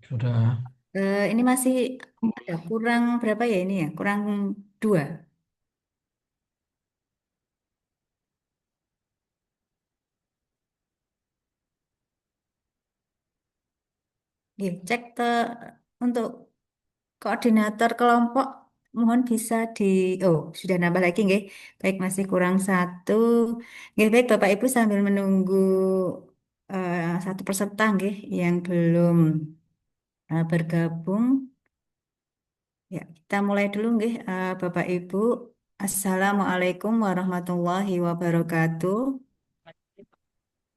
Sudah. Ini masih ada kurang berapa ya ini ya? Kurang dua. Nggih, cek untuk koordinator kelompok. Mohon bisa oh, sudah nambah lagi nggih. Baik, masih kurang satu. Nggih, baik Bapak Ibu sambil menunggu satu peserta nggih yang belum bergabung. Ya, kita mulai dulu nggih, Bapak Ibu. Assalamualaikum warahmatullahi wabarakatuh.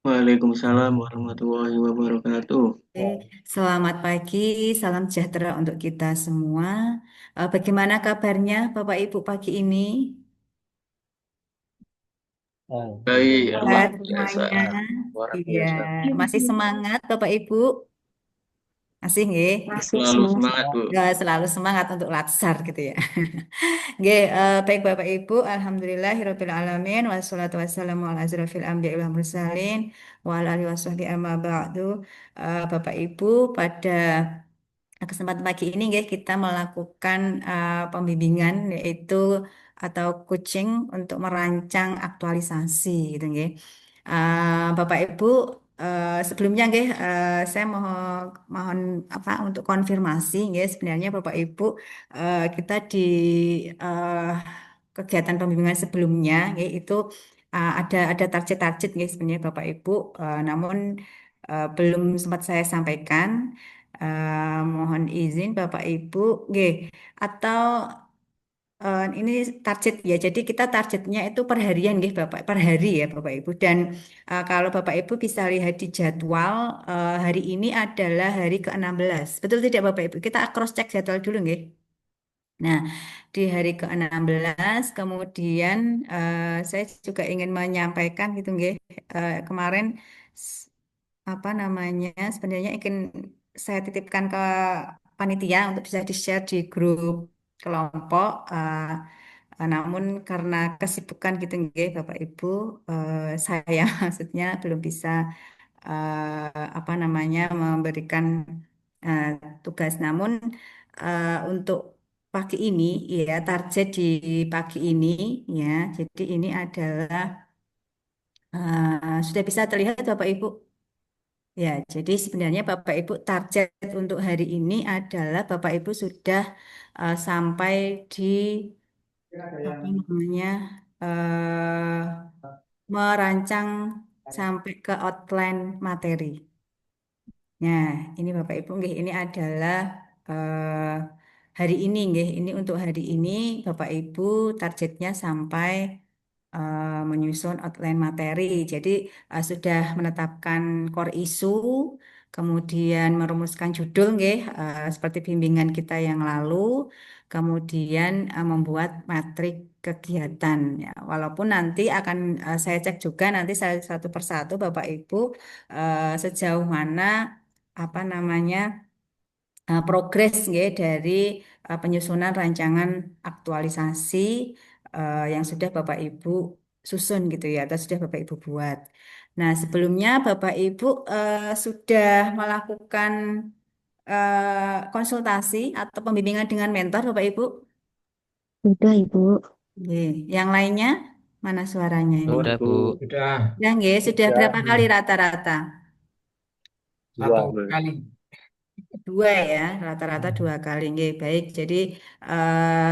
Waalaikumsalam warahmatullahi wabarakatuh. Oke, selamat pagi, salam sejahtera untuk kita semua. Bagaimana kabarnya Bapak Ibu pagi ini? Baik, Sehat luar biasa. semuanya. Luar Iya, biasa. masih semangat Bapak Ibu? Masih nggih? Selalu semangat, Bu. Ya, selalu semangat untuk laksar gitu ya. Oke, baik Bapak Ibu, alhamdulillahirabbil alamin wassalatu wassalamu ala asrofil anbiya'i wal mursalin wa ala alihi washabbihi amma ba'du. Bapak Ibu, pada kesempatan pagi ini guys, kita melakukan pembimbingan yaitu atau coaching untuk merancang aktualisasi gitu nggih. Bapak Ibu, sebelumnya nggih, saya mohon apa untuk konfirmasi nggih, sebenarnya Bapak Ibu, kita di eh, kegiatan pembimbingan sebelumnya nggih, itu ada target-target nggih sebenarnya Bapak Ibu, namun belum sempat saya sampaikan. Mohon izin Bapak Ibu, nggih. Atau ini target ya. Jadi kita targetnya itu per harian, nggih Bapak, per hari ya Bapak Ibu. Dan kalau Bapak Ibu bisa lihat di jadwal, hari ini adalah hari ke-16. Betul tidak Bapak Ibu? Kita cross check jadwal dulu, nggih. Nah, di hari ke-16 kemudian saya juga ingin menyampaikan gitu nggih. Kemarin apa namanya sebenarnya ingin saya titipkan ke panitia untuk bisa di-share di grup kelompok, namun karena kesibukan gitu nggih Bapak Ibu, saya maksudnya belum bisa apa namanya memberikan eh, tugas. Namun untuk pagi ini ya, target di pagi ini ya, jadi ini adalah sudah bisa terlihat Bapak Ibu. Ya, jadi sebenarnya Bapak Ibu target untuk hari ini adalah Bapak Ibu sudah sampai di apa namanya, merancang sampai ke outline materi. Nah, ini Bapak Ibu nggih, ini adalah eh, hari ini nggih. Ini untuk hari ini Bapak Ibu targetnya sampai menyusun outline materi. Jadi sudah menetapkan core isu, kemudian merumuskan judul nggih, seperti bimbingan kita yang lalu, kemudian membuat matrik kegiatan ya. Walaupun nanti akan saya cek juga nanti saya satu persatu Bapak Ibu, sejauh mana apa namanya progres nggih dari penyusunan rancangan aktualisasi yang sudah Bapak Ibu susun gitu ya atau sudah Bapak Ibu buat. Nah, sebelumnya Bapak Ibu sudah melakukan konsultasi atau pembimbingan dengan mentor Bapak Ibu. Sudah, Ibu. Nggih. Yang lainnya mana suaranya ini? Sudah, Sudah, Bu. Bu. Sudah. Ya nggih, sudah Sudah. berapa kali rata-rata? Satu Dua, Bu. kali. Dua ya, rata-rata dua kali. Nggih, baik. Jadi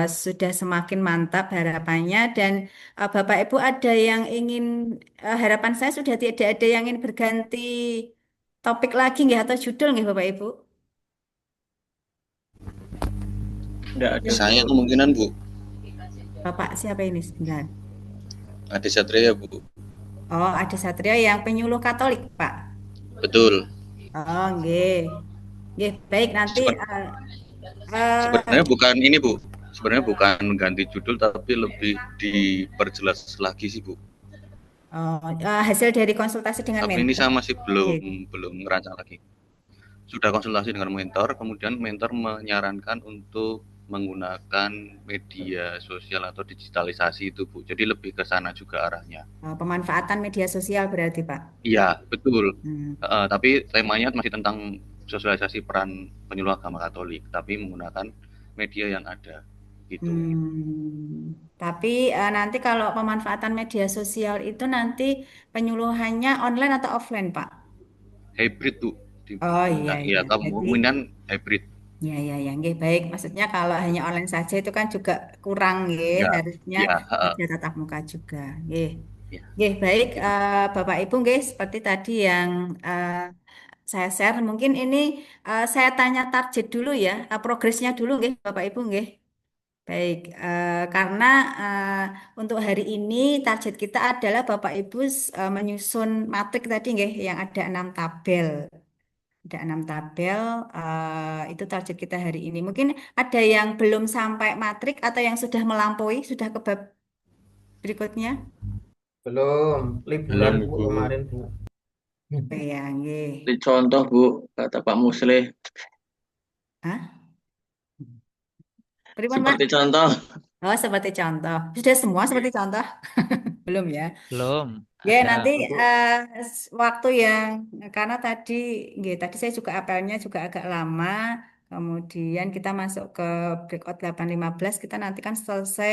sudah semakin mantap harapannya dan Bapak Ibu ada yang ingin harapan saya sudah tidak ada yang ingin berganti topik lagi nggih atau judul nggih Bapak Ibu. Tidak ada, Bu. Saya kemungkinan Bu, Bapak siapa ini sebentar? Adi Satria Bu. Oh, ada Satria yang penyuluh Katolik, Pak. Betul. Oh, nggih. Nggih, baik nanti Seben- Sebenarnya bukan ini Bu. Sebenarnya bukan ganti judul tapi lebih diperjelas lagi sih Bu. hasil dari konsultasi dengan Tapi ini mentor. saya masih Nggih. belum ngerancang lagi. Sudah konsultasi dengan mentor, kemudian mentor menyarankan untuk menggunakan media sosial atau digitalisasi itu, Bu. Jadi lebih ke sana juga arahnya. Pemanfaatan media sosial berarti, Pak. Iya, betul. Hmm. Tapi temanya masih tentang sosialisasi peran penyuluh agama Katolik, tapi menggunakan media yang ada gitu. Tapi nanti kalau pemanfaatan media sosial itu nanti penyuluhannya online atau offline, Pak? Hybrid, Bu. Oh iya, Nah, iya. ya Jadi, kemungkinan hybrid. ya, nggih, baik. Maksudnya kalau hanya online saja itu kan juga kurang, nggih. Ya, Harusnya ya, ada tatap muka juga, nggih. ya. Nggih, baik. Bapak Ibu, nggih, seperti tadi yang saya share. Mungkin ini saya tanya target dulu ya, progresnya dulu, nggih, Bapak Ibu, nggih. Baik, karena untuk hari ini target kita adalah Bapak Ibu menyusun matrik tadi, nggih, yang ada 6 tabel. Ada 6 tabel, itu target kita hari ini. Mungkin ada yang belum sampai matrik atau yang sudah melampaui, sudah ke bab berikutnya. Belum, liburan Belum, Bu Bu. kemarin Bu. Oh, ya, nggih. Seperti contoh, Bu, kata Pak Musleh. Hah? Pripun, Pak? Seperti contoh. Oh, seperti contoh. Sudah semua seperti contoh? Belum ya? Belum Ya, ada. nanti Bu. waktu yang karena tadi, nggih, tadi saya juga apelnya juga agak lama. Kemudian kita masuk ke breakout 8.15. Kita nanti kan selesai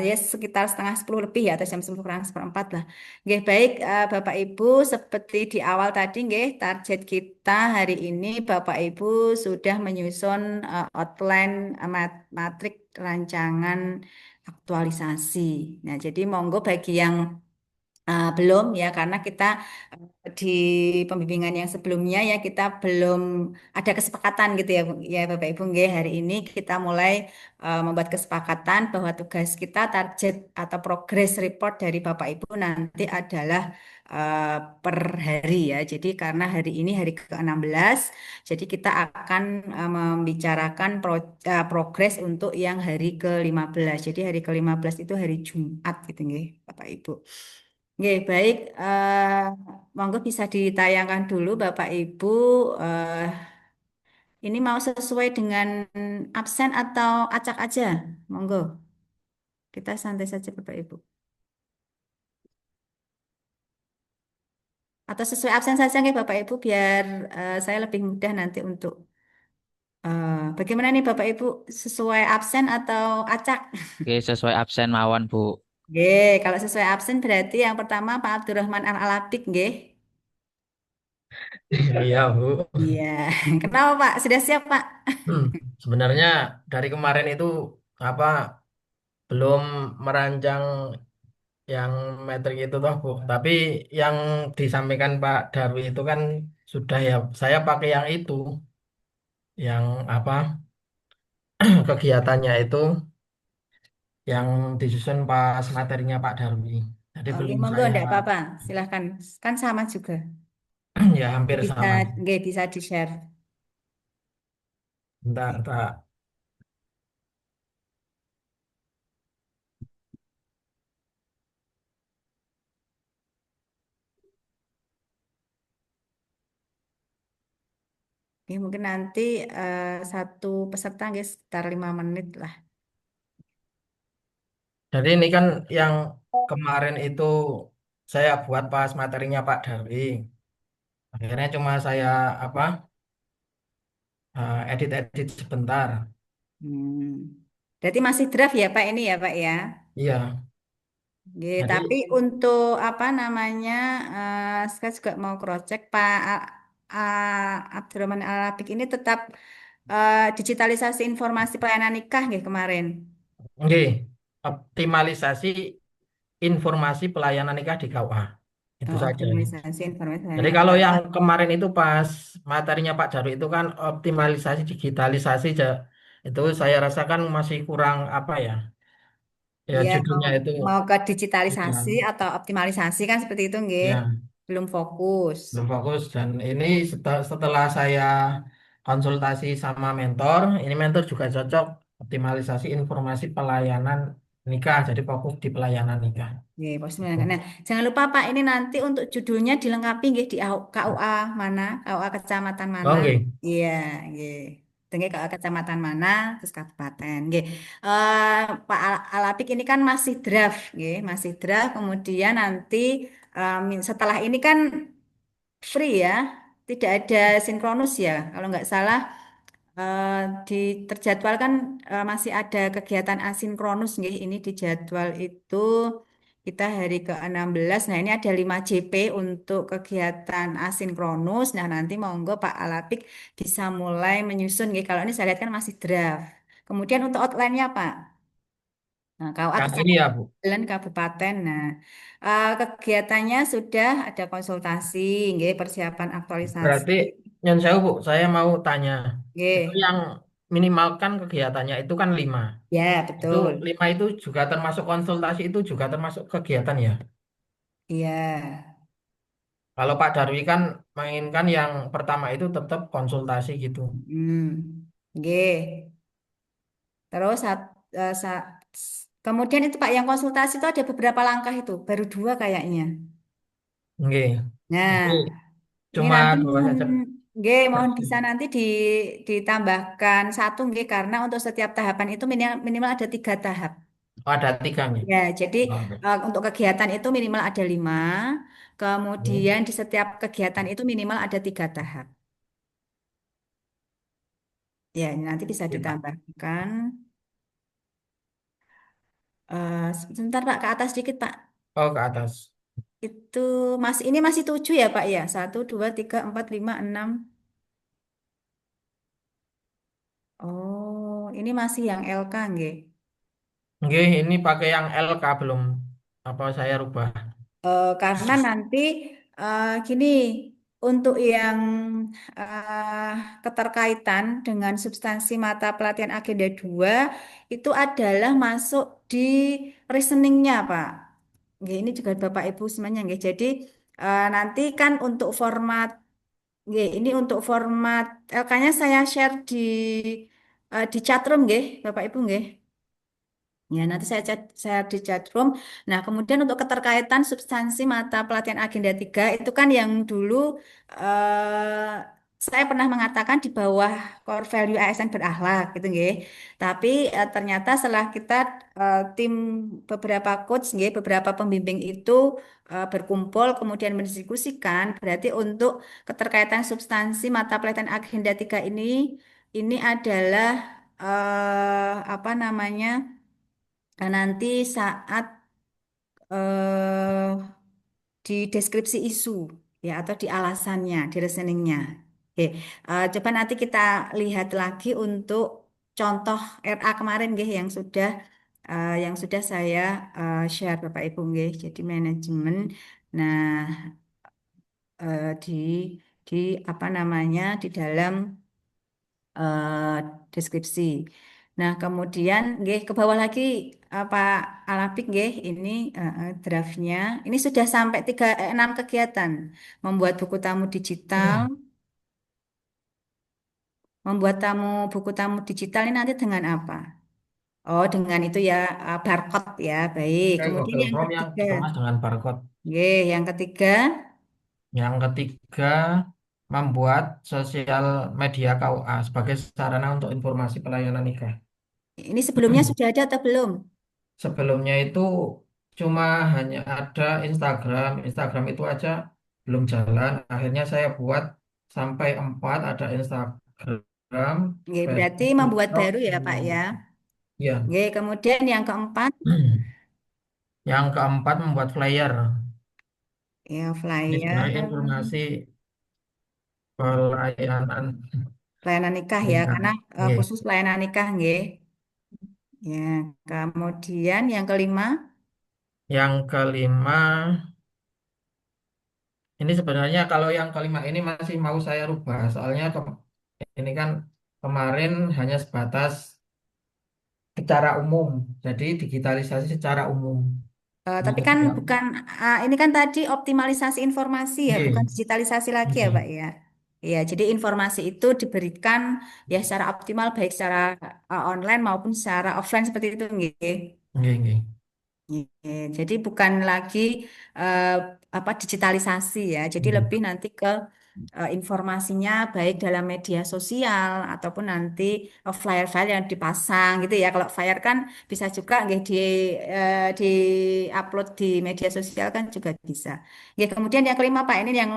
ya sekitar setengah 10 lebih ya, atau jam 10 kurang seperempat lah. Nggih, baik, Bapak Ibu, seperti di awal tadi, nggih, target kita hari ini Bapak Ibu sudah menyusun outline matrik rancangan aktualisasi. Nah, jadi monggo bagi yang belum ya, karena kita di pembimbingan yang sebelumnya ya kita belum ada kesepakatan gitu ya, ya Bapak Ibu, nggih, hari ini kita mulai membuat kesepakatan bahwa tugas kita, target atau progress report dari Bapak Ibu nanti adalah per hari ya. Jadi karena hari ini hari ke-16, jadi kita akan membicarakan progres untuk yang hari ke-15. Jadi hari ke-15 itu hari Jumat gitu nggih, Bapak Ibu. Oke, baik. Monggo bisa ditayangkan dulu, Bapak Ibu. eh, ini mau sesuai dengan absen atau acak aja? Monggo. Kita santai saja, Bapak Ibu. Atau sesuai absen saja, nggih, Bapak Ibu, biar saya lebih mudah nanti untuk bagaimana nih, Bapak Ibu, sesuai absen atau acak? Oke, sesuai absen mawon, Bu. Oke, kalau sesuai absen berarti yang pertama Pak Abdurrahman Al-Alabik, nggih. Iya Bu. Iya. Kenapa, Pak? Sudah siap, Pak? Hmm, Sebenarnya dari kemarin itu apa belum merancang yang metrik itu toh Bu. Tapi yang disampaikan Pak Darwi itu kan sudah ya. Saya pakai yang itu, yang apa kegiatannya itu yang disusun pas materinya Pak Darwi. Jadi Oke, belum monggo, saya enggak apa-apa. Silahkan. Kan sama juga. ya hampir Bisa, sama. nggak bisa di-share. Entar. Oke, mungkin nanti satu peserta guys sekitar 5 menit lah. Jadi ini kan yang kemarin itu saya buat pas materinya Pak Darwi. Akhirnya cuma saya apa edit-edit sebentar. Hmm. Berarti masih draft ya Pak ini ya Pak ya. Iya. Oke, tapi Jadi untuk apa namanya, saya juga mau cross check Pak Abdurrahman Al-Rafiq ini tetap digitalisasi informasi pelayanan nikah nggih kemarin. oke, optimalisasi informasi pelayanan nikah di KUA. Itu Oh, saja. optimalisasi informasi Jadi pelayanan kalau yang nikah. kemarin itu pas materinya Pak Darwi itu kan optimalisasi digitalisasi itu saya rasakan masih kurang apa ya? Ya Iya, mau, judulnya itu mau ke ya, digitalisasi atau optimalisasi kan seperti itu nggih. ya Belum fokus. belum fokus dan ini setelah saya konsultasi sama mentor, ini mentor juga cocok optimalisasi informasi pelayanan nikah. Jadi fokus di pelayanan nikah. Nggih, pos 9. Nah, jangan lupa Pak, ini nanti untuk judulnya dilengkapi nggih di KUA mana, KUA kecamatan mana. Oke. Iya, nggih. Nggih, ke kecamatan mana, terus kabupaten. Nggih. Eh, Pak Alapik ini kan masih draft, nggih, masih draft. Kemudian nanti setelah ini kan free ya, tidak ada sinkronus ya. Kalau nggak salah eh, di terjadwalkan masih ada kegiatan asinkronus nggih. Ini di jadwal itu kita hari ke-16. Nah, ini ada 5 JP untuk kegiatan asinkronus. Nah, nanti monggo Pak Alapik bisa mulai menyusun nggih. Kalau ini saya lihat kan masih draft. Kemudian untuk outline-nya Pak. Nah, KUA Yang ini ya, Bu. Kecamatan Kabupaten. Nah, kegiatannya sudah ada konsultasi, nggih, persiapan aktualisasi. Berarti yang saya, Bu, saya mau tanya. Itu Nggih. yang minimalkan kegiatannya itu kan 5. Ya, Itu betul. 5 itu juga termasuk konsultasi, itu juga termasuk kegiatan ya. Iya. Kalau Pak Darwi kan mainkan yang pertama itu tetap konsultasi gitu. Nggih. Terus kemudian itu Pak yang konsultasi itu ada beberapa langkah itu, baru 2 kayaknya. Oke. Nah, Itu ini cuma nanti 2 mohon saja. nggih, mohon Persen. bisa nanti ditambahkan satu nggih karena untuk setiap tahapan itu minimal, minimal ada 3 tahap. Oh, ada 3 nih. Ya, jadi Oke. untuk kegiatan itu minimal ada 5, Hmm. kemudian di setiap kegiatan itu minimal ada 3 tahap. Ya, ini nanti bisa Oke, Pak. ditambahkan. Sebentar Pak, ke atas sedikit Pak. Oh, ke atas. Itu ini masih 7 ya Pak ya? Satu, dua, tiga, empat, lima, enam. Oh, ini masih yang LK nggih. Oke, ini pakai yang LK belum. Apa saya rubah? Karena nanti gini, untuk yang eh, keterkaitan dengan substansi mata pelatihan agenda 2 itu adalah masuk di reasoningnya Pak. Nggih, ini juga Bapak Ibu semuanya nggih. Jadi nanti kan untuk format, nggih, ini untuk format LK-nya saya share di chatroom nggih, Bapak Ibu nggih. Ya, nanti saya di chat room. Nah, kemudian untuk keterkaitan substansi mata pelatihan agenda 3 itu kan yang dulu saya pernah mengatakan di bawah core value ASN berakhlak gitu nggih. Tapi ternyata setelah kita tim beberapa coach nggih, beberapa pembimbing itu berkumpul kemudian mendiskusikan berarti untuk keterkaitan substansi mata pelatihan agenda 3 ini adalah apa namanya? Nanti saat eh, di deskripsi isu ya atau di alasannya, di reasoningnya. Oke, coba nanti kita lihat lagi untuk contoh RA kemarin nggih yang sudah saya share Bapak Ibu nggih. Jadi manajemen. Nah, di apa namanya di dalam eh, deskripsi. Nah, kemudian nggih ke bawah lagi Pak Alapik nggih ini draftnya. Ini sudah sampai 6 kegiatan. Membuat buku tamu digital, membuat buku tamu digital ini nanti dengan apa? Oh, dengan itu ya barcode ya. Baik. Oke, Kemudian Google yang Form yang ketiga. dikemas dengan barcode. Nggih, yang ketiga Yang ketiga, membuat sosial media KUA sebagai sarana untuk informasi pelayanan nikah. ini sebelumnya sudah ada atau belum? Sebelumnya itu cuma hanya ada Instagram. Instagram itu aja belum jalan. Akhirnya saya buat sampai 4, ada Instagram, Nggih, berarti Facebook, membuat TikTok, baru ya, sama Pak ya. YouTube. Ya. Nggih, kemudian yang keempat Yang keempat, membuat flyer. ya Ini flyer. sebenarnya informasi pelayanan Pelayanan nikah ya, nikah. karena Nggih. khusus pelayanan nikah nggih. Ya, kemudian yang kelima, Yang kelima, ini sebenarnya kalau yang kelima ini masih mau saya rubah. Soalnya ini kan kemarin hanya sebatas secara umum. Jadi digitalisasi secara umum. Ini tapi kan ketika, bukan ini kan tadi optimalisasi informasi ya, bukan nggih, digitalisasi lagi ya, Pak nggih, ya. Ya, jadi informasi itu diberikan ya secara optimal baik secara online maupun secara offline seperti itu nggih. nggih, nggih. Jadi bukan lagi eh, apa digitalisasi ya. Jadi Nggih. lebih nanti ke informasinya baik dalam media sosial ataupun nanti flyer-flyer yang dipasang gitu ya. Kalau flyer kan bisa juga nggih di upload di media sosial kan juga bisa. Nggih, kemudian yang kelima Pak, ini yang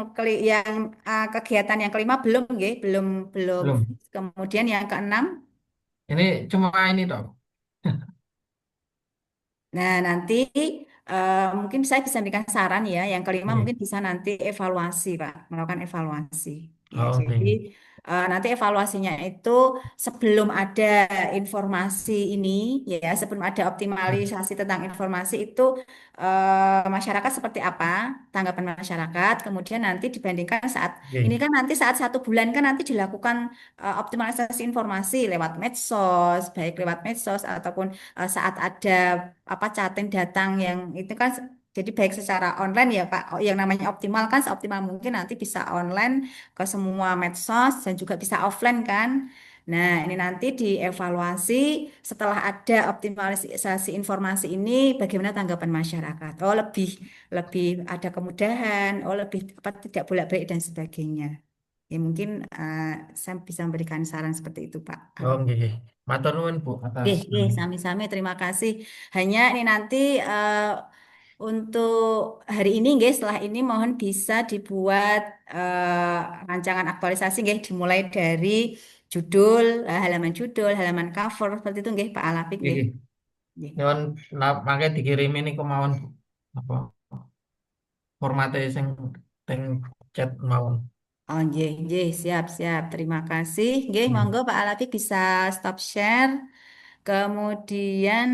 kegiatan yang kelima belum nggih, belum. Belum. Kemudian yang keenam. Ini cuma ini dong. Nah, nanti mungkin saya bisa berikan saran ya. Yang kelima Oke. mungkin bisa nanti evaluasi, Pak, melakukan evaluasi. Ya, Oh, jadi oke. nanti evaluasinya itu sebelum ada informasi ini, ya, sebelum ada optimalisasi tentang informasi itu masyarakat seperti apa, tanggapan masyarakat. Kemudian nanti dibandingkan saat ini Oke. kan nanti saat 1 bulan kan nanti dilakukan optimalisasi informasi lewat medsos, baik lewat medsos ataupun saat ada apa chatting datang yang itu kan jadi baik secara online ya Pak. Yang namanya optimal kan seoptimal mungkin nanti bisa online ke semua medsos dan juga bisa offline kan. Nah, ini nanti dievaluasi setelah ada optimalisasi informasi ini bagaimana tanggapan masyarakat. Oh, lebih lebih ada kemudahan, oh lebih apa tidak bolak-balik dan sebagainya. Ya mungkin saya bisa memberikan saran seperti itu Pak Oh, Alif. oke. Matur nuwun Bu atas Sami-sami. Terima kasih. Hanya ini nanti untuk hari ini, nggih, setelah ini mohon bisa dibuat rancangan aktualisasi, nggih, dimulai dari judul, halaman cover, seperti itu, nggih, Pak Alapik, nggih. Oke. Nggih. Nyuwun mangke dikirim ini kemauan Bu. Apa formatnya sing chat mawon. Oh, nggih, nggih, siap, siap. Terima kasih. Nggih, Hmm. monggo Pak Alapik bisa stop share. Kemudian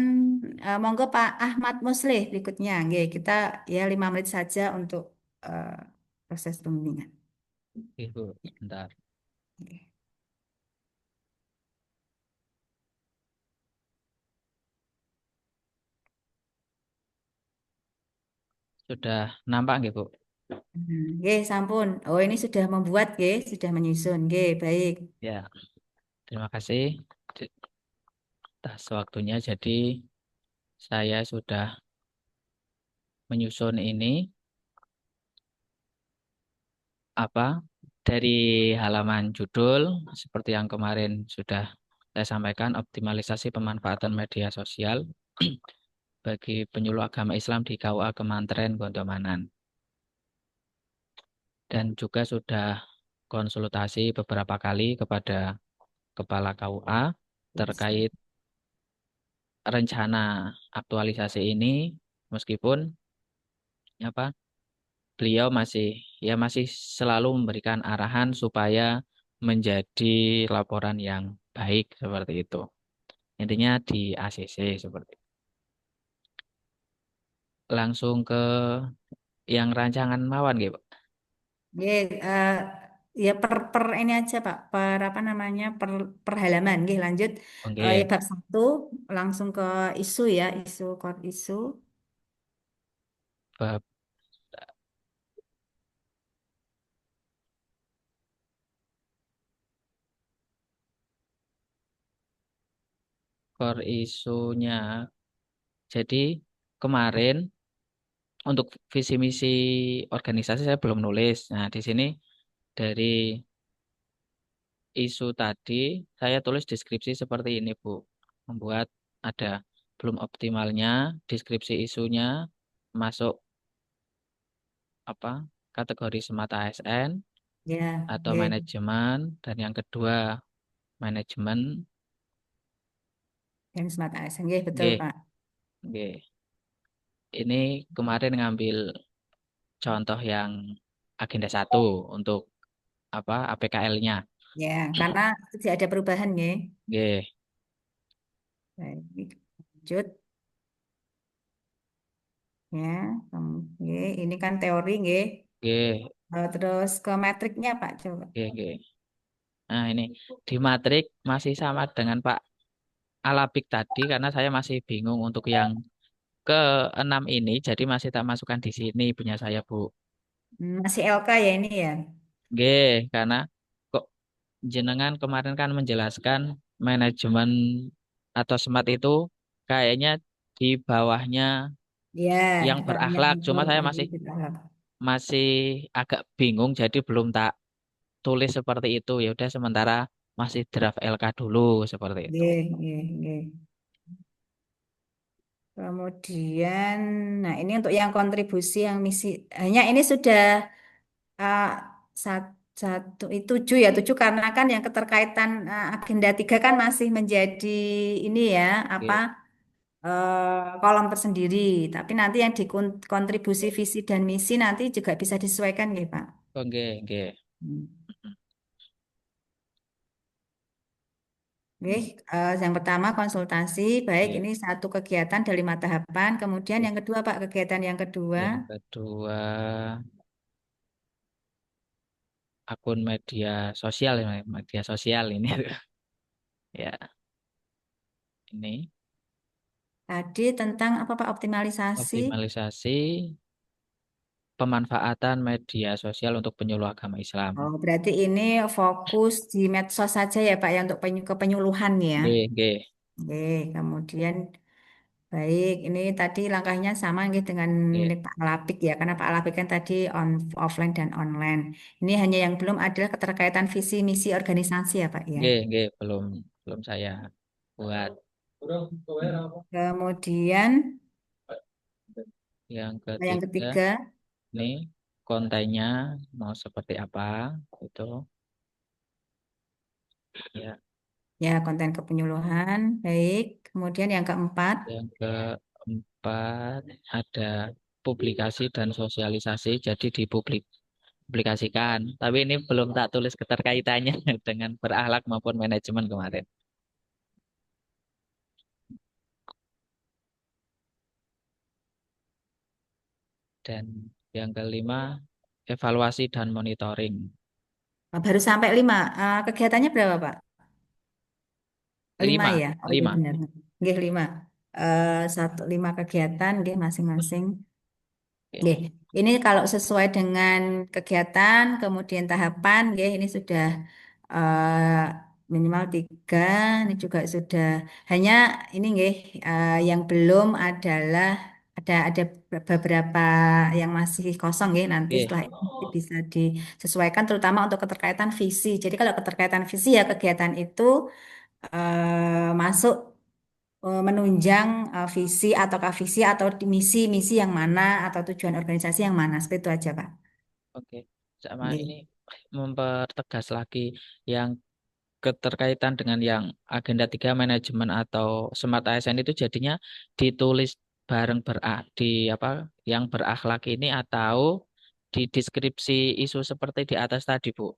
monggo Pak Ahmad Muslih berikutnya. Nggih, kita ya 5 menit saja untuk eh, proses pembimbingan. Ibu, sebentar. Nggih. Sudah nampak nggih, Bu? Nggih, sampun. Oh, ini sudah membuat, nggih, sudah menyusun. Nggih, baik. Ya, terima kasih atas waktunya. Jadi saya sudah menyusun ini apa dari halaman judul seperti yang kemarin sudah saya sampaikan, optimalisasi pemanfaatan media sosial bagi penyuluh agama Islam di KUA Kemantren Gondomanan. Dan juga sudah konsultasi beberapa kali kepada Kepala KUA terkait rencana aktualisasi ini, meskipun apa beliau masih selalu memberikan arahan supaya menjadi laporan yang baik seperti itu. Intinya di ACC seperti itu. Langsung ke yang rancangan mawon gitu. Nggih, ya per ini aja Pak, per apa namanya, per halaman. Nggih, lanjut. Ya, Oke, bab 1 langsung ke isu ya, isu core isu. bab core isunya. Jadi kemarin untuk visi misi organisasi saya belum nulis. Nah, di sini dari isu tadi saya tulis deskripsi seperti ini, Bu. Membuat ada belum optimalnya deskripsi isunya masuk apa kategori smart ASN Ya, atau nggih. manajemen, dan yang kedua manajemen. Yang Smart ASN, nggih, betul G, Pak. G. Ini kemarin ngambil contoh yang agenda 1 untuk apa APKL-nya. Ya, karena tidak ada perubahan, nggih. G, Baik, lanjut. Ya, nggih, ini kan teori, nggih. G, Terus ke metriknya Pak, coba. G, G. Nah, ini di matrik masih sama dengan Pak Alapik tadi karena saya masih bingung untuk yang ke-6 ini, jadi masih tak masukkan di sini punya saya, Bu. Masih LK ya ini ya. G, karena kok jenengan kemarin kan menjelaskan manajemen atau SMART itu kayaknya di bawahnya Ya, yang orangnya berakhlak. Cuma belum saya tadi masih kita. masih agak bingung, jadi belum tak tulis seperti itu. Ya udah sementara masih draft LK dulu seperti itu. Nggih, nggih, nggih. Kemudian, nah ini untuk yang kontribusi yang misi, hanya ini sudah uh, satu itu tujuh ya tujuh karena kan yang keterkaitan agenda tiga kan masih menjadi ini ya apa Oke, kolom tersendiri. Tapi nanti yang di kontribusi visi dan misi nanti juga bisa disesuaikan ya Pak. oke, oke. Hmm. Oke, yang pertama konsultasi, baik Oke. ini satu kegiatan dari 5 tahapan. Kemudian yang kedua Pak, kegiatan yang kedua. Yang kedua, akun media sosial, ya, media sosial ini. Ya, ini Tadi tentang apa Pak optimalisasi? optimalisasi pemanfaatan media sosial untuk penyuluh agama Islam. Oh, berarti ini fokus di medsos saja ya Pak ya untuk kepenyuluhan ya. Oke, oke, Oke, kemudian baik ini tadi langkahnya sama nggih dengan oke, milik Pak Alapik ya karena Pak Alapik kan tadi offline dan online. Ini hanya yang belum adalah keterkaitan visi misi organisasi ya Pak ya. oke, belum belum saya buat. Kemudian Yang yang ketiga, ketiga ini kontennya mau seperti apa itu ya. ya konten kepenyuluhan. Baik. Kemudian yang keempat. Yang keempat ada publikasi dan sosialisasi, jadi dipublikasikan. Tapi ini belum tak tulis keterkaitannya dengan berakhlak maupun manajemen kemarin. Dan yang kelima, evaluasi dan monitoring. Baru sampai 5. Kegiatannya berapa Pak? 5 Lima, ya. Oh iya lima. benar. Nggih 5. Satu 5 kegiatan nggih masing-masing. Oke, Nggih. Ini kalau sesuai dengan kegiatan, kemudian tahapan, nggih ini sudah eh, minimal 3. Ini juga sudah. Hanya ini nggih yang belum adalah ada beberapa yang masih kosong nggih. Nanti oke, setelah ini bisa disesuaikan, terutama untuk keterkaitan visi. Jadi kalau keterkaitan visi ya kegiatan itu masuk menunjang visi ataukah visi atau misi-misi yang mana atau tujuan organisasi yang mana seperti itu aja Pak. oke. Sama ini Nggih. mempertegas lagi yang keterkaitan dengan yang agenda 3 manajemen atau Smart ASN itu jadinya ditulis bareng di apa yang berakhlak ini atau di deskripsi isu seperti di atas tadi, Bu.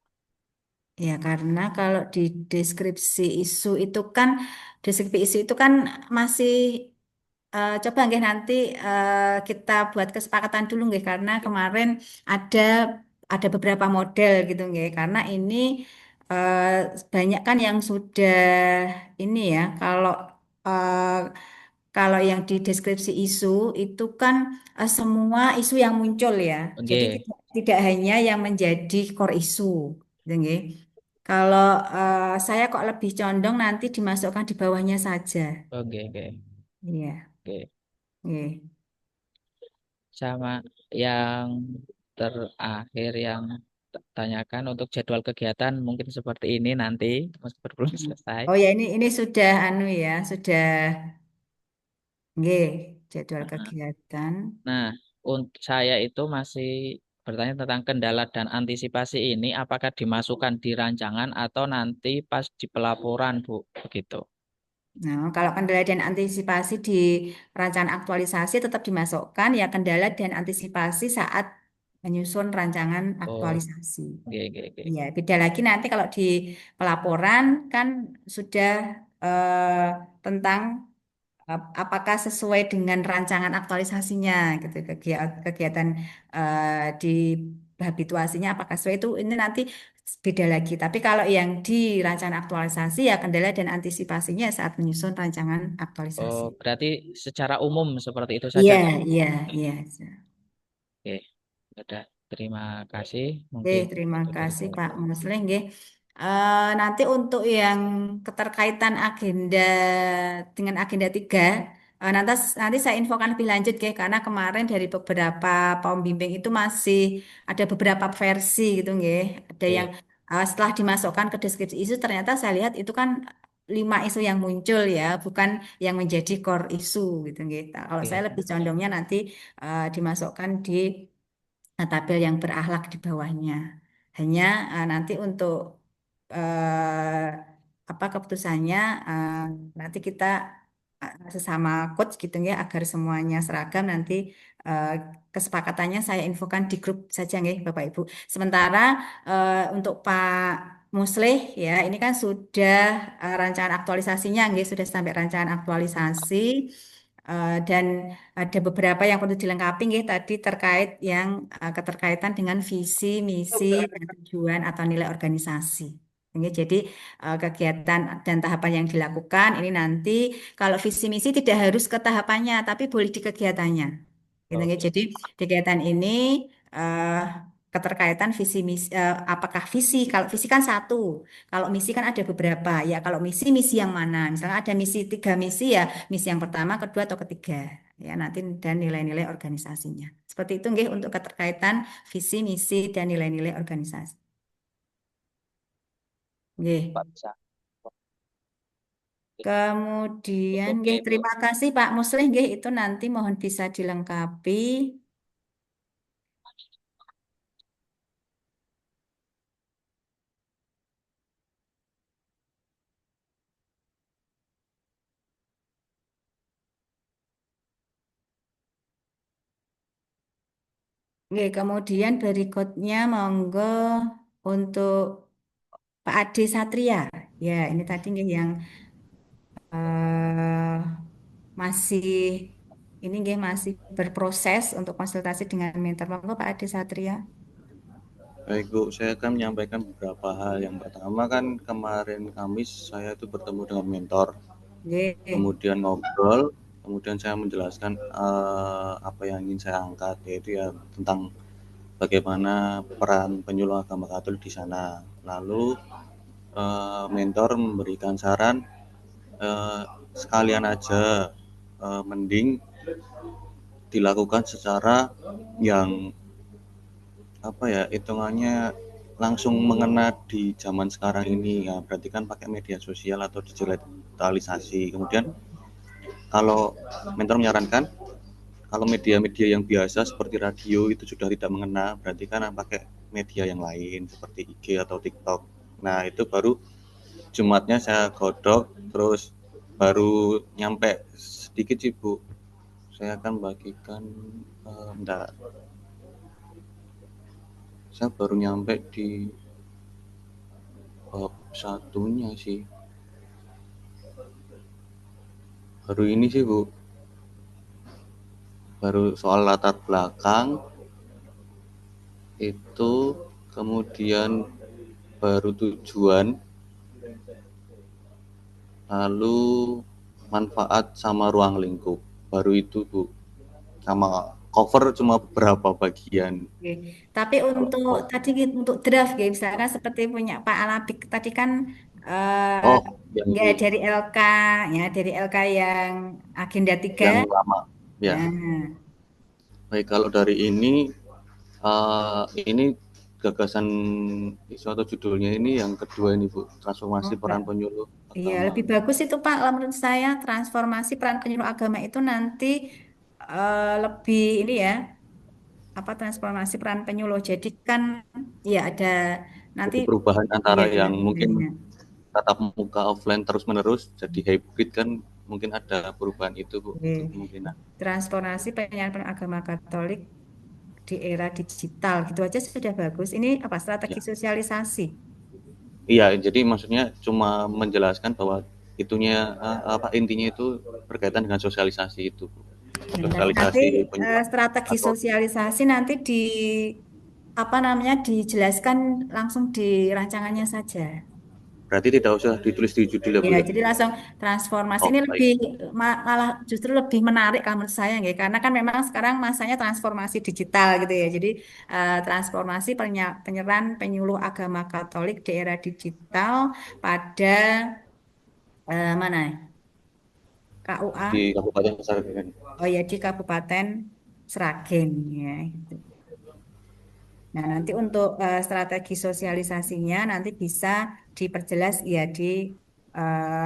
Ya karena kalau di deskripsi isu itu kan deskripsi isu itu kan masih coba nggih nanti kita buat kesepakatan dulu nggih karena kemarin ada ada beberapa model gitu nggih karena ini eh, banyak kan yang sudah ini ya eh, kalau yang di deskripsi isu itu kan semua isu yang muncul ya. Jadi Oke, tidak hanya yang menjadi core isu gitu nggih. Kalau saya kok lebih condong nanti dimasukkan di bawahnya saja. oke, oke, Iya. oke. Iya. Sama yang terakhir yang tanyakan untuk jadwal kegiatan mungkin seperti ini nanti meskipun belum Hmm. selesai. Oh ya ini sudah anu ya, sudah nggih jadwal kegiatan. Nah, untuk saya itu masih bertanya tentang kendala dan antisipasi ini, apakah dimasukkan di rancangan atau nanti pas di pelaporan, Bu? Begitu. Nah, kalau kendala dan antisipasi di rancangan aktualisasi tetap dimasukkan ya kendala dan antisipasi saat menyusun rancangan Oh, aktualisasi. oke, oke, oke. Ya, beda lagi nanti kalau di pelaporan kan sudah tentang apakah sesuai dengan rancangan aktualisasinya gitu kegiatan di habituasinya apakah sesuai itu ini nanti beda lagi. Tapi kalau yang di rancangan aktualisasi ya kendala dan antisipasinya saat menyusun rancangan Oh, aktualisasi. berarti secara umum seperti itu saja. Iya, iya, iya. Oke, sudah. Terima kasih. Oke, Mungkin terima itu dari kasih saya. Pak Muslim. Nggih. Nanti untuk yang keterkaitan agenda dengan agenda 3, nanti nanti saya infokan lebih lanjut ya, karena kemarin dari beberapa pembimbing itu masih ada beberapa versi gitu nggih. Ada yang Oke, setelah dimasukkan ke deskripsi isu ternyata saya lihat itu kan 5 isu yang muncul ya, bukan yang menjadi core isu gitu gitu. Kalau saya Oke. lebih condongnya nanti dimasukkan di tabel yang berakhlak di bawahnya. Hanya nanti untuk eh, apa keputusannya nanti kita sesama coach gitu ya agar semuanya seragam nanti eh, kesepakatannya saya infokan di grup saja ya Bapak Ibu. Sementara untuk Pak Muslih ya ini kan sudah rancangan aktualisasinya nggih sudah sampai rancangan aktualisasi. Dan ada beberapa yang perlu dilengkapi nggih tadi terkait yang keterkaitan dengan visi, misi, dan tujuan atau nilai organisasi. Nggih, jadi kegiatan dan tahapan yang dilakukan ini nanti kalau visi misi tidak harus ke tahapannya, tapi boleh di kegiatannya. Gitu, nggih. Oke. Jadi di kegiatan ini eh, keterkaitan visi misi, apakah visi? Kalau visi kan satu, kalau misi kan ada beberapa. Ya kalau misi misi yang mana? Misalnya ada misi 3 misi ya misi yang pertama, kedua atau ketiga. Ya nanti dan nilai-nilai organisasinya. Seperti itu nggih untuk keterkaitan visi misi dan nilai-nilai organisasi. Pak Nggih. bisa. Kemudian, Cukup ya nggih, Ibu. terima kasih Pak Muslih, nggih, itu nanti mohon bisa dilengkapi. Nggih, kemudian berikutnya monggo untuk Pak Ade Satria. Ya, ini tadi nggih yang eh, masih ini nggih masih berproses untuk konsultasi dengan mentor. Monggo Pak Ade Satria. Baik Bu, saya akan menyampaikan beberapa hal. Yang pertama kan kemarin Kamis saya itu bertemu dengan mentor, Nggih. kemudian ngobrol, kemudian saya menjelaskan apa yang ingin saya angkat, yaitu ya tentang bagaimana peran penyuluh agama Katolik di sana. Lalu mentor memberikan saran eh, sekalian aja mending dilakukan secara yang apa ya hitungannya langsung mengena di zaman sekarang ini ya berarti kan pakai media sosial atau digitalisasi. Kemudian kalau mentor menyarankan kalau media-media yang biasa seperti radio itu sudah tidak mengena, berarti kan pakai media yang lain seperti IG atau TikTok. Nah itu baru Jumatnya saya godok, terus baru nyampe sedikit sih Bu. Saya akan bagikan, bentar, saya baru nyampe di bab satunya sih. Baru ini sih Bu, baru soal latar belakang itu, kemudian baru tujuan, lalu manfaat sama ruang lingkup. Baru itu Bu, sama cover cuma beberapa bagian. Oke. Tapi untuk Kalau tadi untuk draft ya, misalkan seperti punya Pak Alabik tadi kan oh yang nggak dari LK ya, dari LK yang agenda 3. yang lama ya. Nah, Baik, kalau dari ini gagasan suatu judulnya ini yang kedua ini Bu, transformasi oh, Mbak. peran penyuluh Iya, agama. lebih bagus itu Pak. Kalau menurut saya transformasi peran penyuluh agama itu nanti lebih ini ya, apa transformasi peran penyuluh. Jadi kan ya ada nanti Jadi perubahan iya antara yang mungkin bedanya. tatap muka offline terus menerus jadi hybrid kan mungkin ada perubahan itu Bu, Oke. itu kemungkinan. Transformasi penyampaian agama Katolik di era digital gitu aja sudah bagus. Ini apa strategi Ya. sosialisasi? Iya, jadi maksudnya cuma menjelaskan bahwa itunya apa intinya itu berkaitan dengan sosialisasi itu Bu. Nah, nanti Sosialisasi penyuluh strategi atau sosialisasi nanti di apa namanya dijelaskan langsung di rancangannya saja. berarti tidak usah ditulis di judul ya Bu Ya, ya. jadi langsung transformasi Oh, ini baik. lebih malah justru lebih menarik kalau menurut saya ya, karena kan memang sekarang masanya transformasi digital gitu ya. Jadi transformasi penyerahan penyuluh agama Katolik di era digital pada mana ya? KUA. Di Kabupaten Sragen. Oh ya di Kabupaten Sragen ya. Gitu. Nah, nanti untuk strategi sosialisasinya nanti bisa diperjelas ya di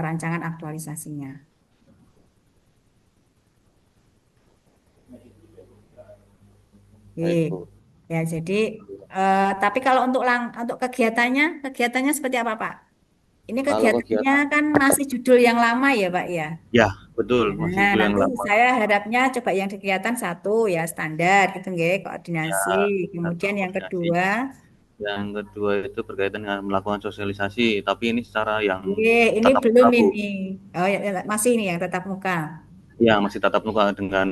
rancangan aktualisasinya. Baik, Oke. Bu. Ya, jadi tapi kalau untuk kegiatannya seperti apa, Pak? Ini Kalau kegiatannya kegiatan, kan masih judul yang lama ya, Pak ya. ya betul, masih Nah, judul yang nanti lama. saya harapnya coba yang kegiatan satu ya standar gitu nggih, Ya, koordinasi. satu Kemudian yang koordinasi. kedua, Yang kedua itu berkaitan dengan melakukan sosialisasi, tapi ini secara yang ini tatap muka, belum Bu. ini. Oh ya, masih ini yang tatap muka. Ya, masih tatap muka dengan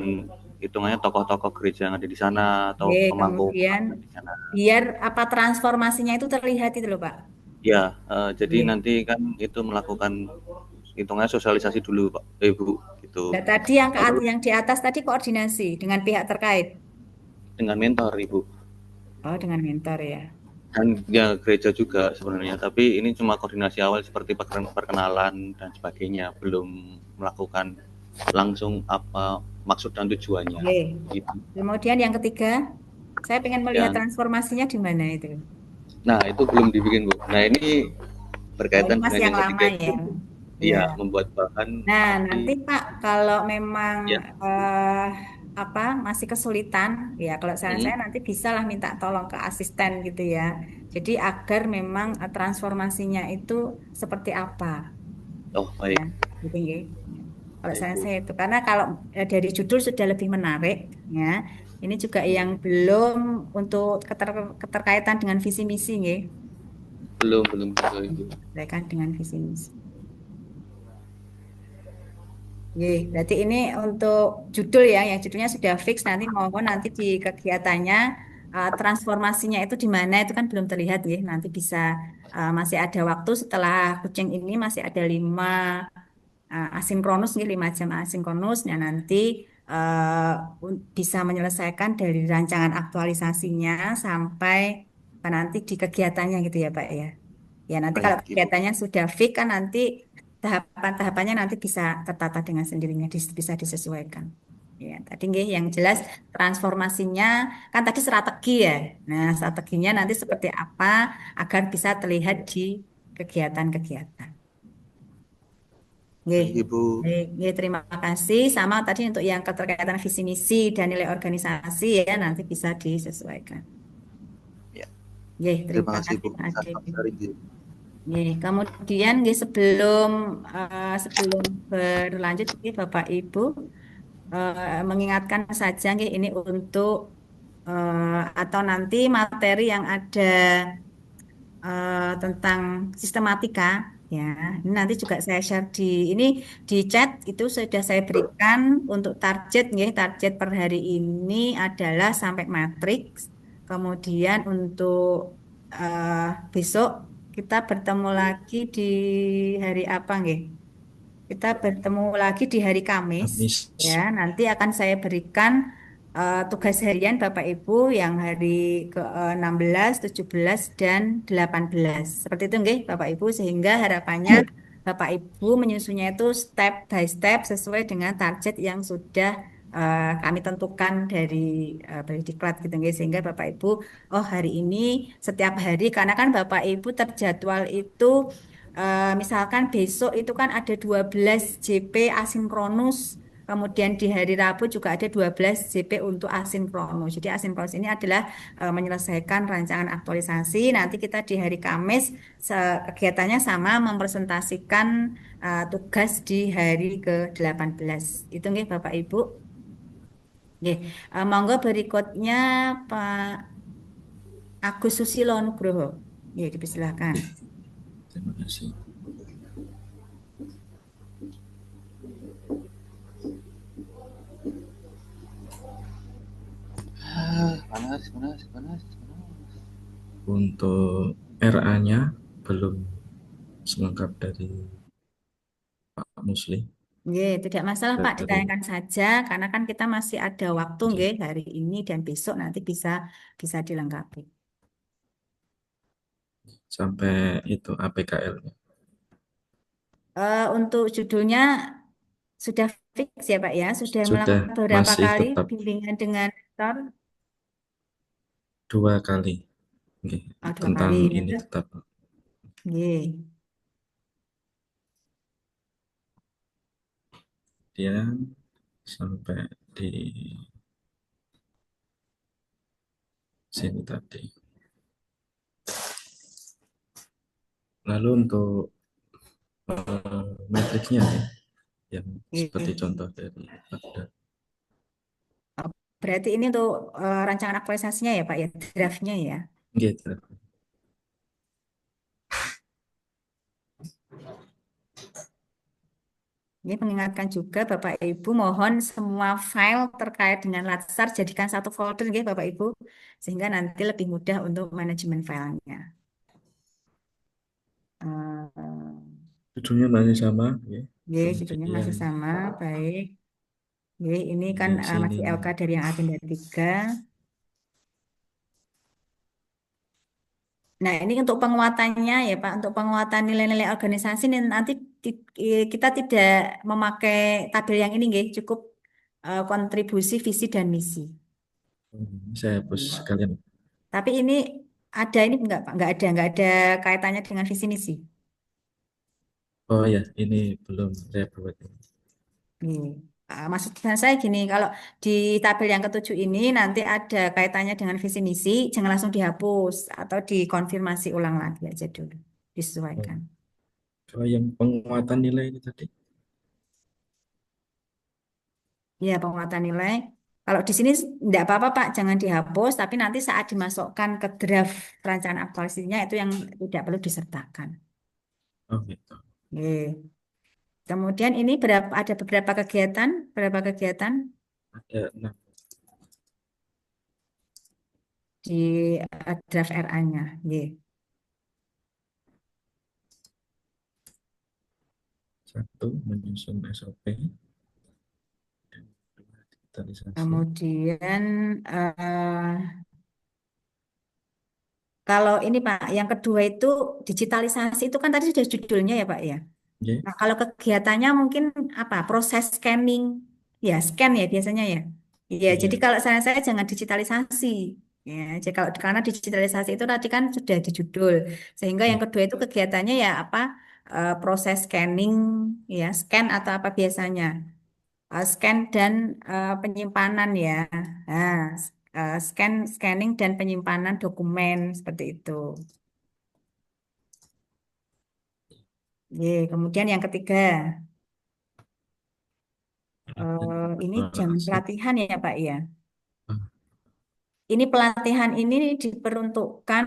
hitungannya tokoh-tokoh gereja yang ada di sana atau Oke, pemangku kemudian yang ada di sana. biar apa transformasinya itu terlihat itu loh, Pak. Ya, jadi Oke. nanti kan itu melakukan hitungannya sosialisasi dulu, Pak, Bu, gitu. Nah, tadi Lalu yang di atas tadi koordinasi dengan pihak terkait. dengan mentor, Ibu. Oh, dengan mentor ya. Dan ya gereja juga sebenarnya, tapi ini cuma koordinasi awal seperti perkenalan dan sebagainya, belum melakukan langsung apa maksud dan tujuannya. Oke. Gitu. Kemudian yang ketiga, saya pengen melihat Dan transformasinya di mana itu. nah itu belum dibikin, Bu. Nah ini Oh, ini berkaitan masih dengan yang yang lama ketiga ya. itu, Ya. iya membuat bahan Nah, tapi nanti Pak, kalau memang ya. eh, apa masih kesulitan, ya kalau saran saya Mm, nanti bisalah minta tolong ke asisten gitu ya. Jadi agar memang transformasinya itu seperti apa, oh ya. baik, Gitu ya. Kalau baik saran Bu. saya itu karena kalau dari judul sudah lebih menarik, ya. Ini juga yang belum untuk keterkaitan dengan visi misi, ya. Belum juga Ibu. Keterkaitan dengan visi misi. Oke, berarti ini untuk judul ya, yang judulnya sudah fix nanti mohon nanti di kegiatannya transformasinya itu di mana itu kan belum terlihat ya. Nanti bisa masih ada waktu setelah kucing ini masih ada 5 asinkronus nih 5 jam asinkronus. Nah nanti eh, bisa menyelesaikan dari rancangan aktualisasinya sampai nanti di kegiatannya gitu ya Pak ya. Ya, nanti kalau Baik Ibu. kegiatannya sudah fix kan nanti tahapan-tahapannya nanti bisa tertata dengan sendirinya, bisa disesuaikan. Ya, tadi nggih yang jelas transformasinya kan tadi strategi ya. Nah, strateginya nanti seperti apa agar bisa terlihat di kegiatan-kegiatan. Nggih. Baik Ibu. Nggih, nggih, terima kasih. Sama tadi untuk yang keterkaitan visi misi dan nilai organisasi ya nanti bisa disesuaikan. Ya, Nggih, terima terima kasih kasih Bu. Pak Saya Ade. sharing Ibu. Nih, kemudian nih, sebelum berlanjut nih Bapak Ibu mengingatkan saja nih ini untuk atau nanti materi yang ada tentang sistematika ya. Ini nanti juga saya share ini di chat itu sudah saya berikan untuk target nih. Target per hari ini adalah sampai matriks. Kemudian untuk eh, besok kita bertemu lagi di hari apa nggih? Kita bertemu lagi di hari Kamis Kamis. ya. Nanti akan saya berikan tugas harian Bapak Ibu yang hari ke-16, 17 dan 18. Seperti itu nggih Bapak Ibu sehingga harapannya Bapak Ibu menyusunnya itu step by step sesuai dengan target yang sudah kami tentukan dari diklat gitu nggih sehingga Bapak Ibu oh hari ini setiap hari karena kan Bapak Ibu terjadwal itu misalkan besok itu kan ada 12 JP asinkronus, kemudian di hari Rabu juga ada 12 JP untuk asinkronus. Jadi asinkronus ini adalah menyelesaikan rancangan aktualisasi. Nanti kita di hari Kamis kegiatannya sama mempresentasikan tugas di hari ke-18. Itu nggih Bapak Ibu. Nggih. Monggo berikutnya Pak Agus Susilo Nugroho. Ya, dipersilakan. Terima kasih. Panas. Untuk RA-nya belum selengkap dari Pak Musli. Nggih, tidak masalah Pak, Dari ditanyakan saja karena kan kita masih ada waktu nggih hari ini dan besok nanti bisa bisa dilengkapi. sampai itu APKL. Untuk judulnya sudah fix ya Pak ya, sudah Sudah melakukan beberapa masih kali tetap bimbingan dengan rektor. 2 kali. Nggih, Oh, dua tentang kali. ini Terus, tetap nggih. dia sampai di sini tadi. Lalu untuk matriksnya ya, yang seperti Nggih. contoh dari Baghdad. Oh, berarti ini untuk rancangan aktualisasinya ya Pak ya, draftnya ya. Gitu. Ini mengingatkan juga Bapak Ibu mohon semua file terkait dengan Latsar jadikan satu folder ya Bapak Ibu sehingga nanti lebih mudah untuk manajemen filenya. Eh, Judulnya masih sama, ya. ya, judulnya Kemudian masih sama, baik. Ya, ini kan di masih sini LK dari yang agenda 3. Nah, ini untuk penguatannya ya Pak, untuk penguatan nilai-nilai organisasi ini nanti kita tidak memakai tabel yang ini, nggih, cukup kontribusi, visi, dan misi. saya hapus Hmm. sekalian. Tapi ini ada ini enggak Pak? Enggak ada kaitannya dengan visi misi. Oh ya, ini belum saya buat. Hmm. Maksudnya saya gini, kalau di tabel yang ketujuh ini nanti ada kaitannya dengan visi misi, jangan langsung dihapus atau dikonfirmasi ulang lagi aja dulu, Oh, disesuaikan. kalau yang penguatan nilai ini tadi, Ya, penguatan nilai. Kalau di sini enggak apa-apa Pak, jangan dihapus, tapi nanti saat dimasukkan ke draft rancangan aktualisasinya itu yang tidak perlu disertakan. oh gitu. Oke. Kemudian ini ada berapa kegiatan Ada 6, di draft RA-nya. Oke. satu menyusun SOP, dan dua digitalisasi. Kemudian kalau ini Pak, yang kedua itu digitalisasi itu kan tadi sudah judulnya ya Pak ya. Ya, Nah, kalau kegiatannya mungkin apa? Proses scanning, ya scan ya biasanya ya. Iya, jadi iya, kalau saya jangan digitalisasi. Ya, jadi kalau karena digitalisasi itu tadi kan sudah di judul. Sehingga iya. yang kedua itu kegiatannya ya apa? Proses scanning, ya scan atau apa biasanya? Scan dan penyimpanan ya. Nah, scanning dan penyimpanan dokumen seperti itu. Ye, kemudian yang ketiga. Ini jangan Evaluasi. pelatihan ya Pak ya. Ini pelatihan ini diperuntukkan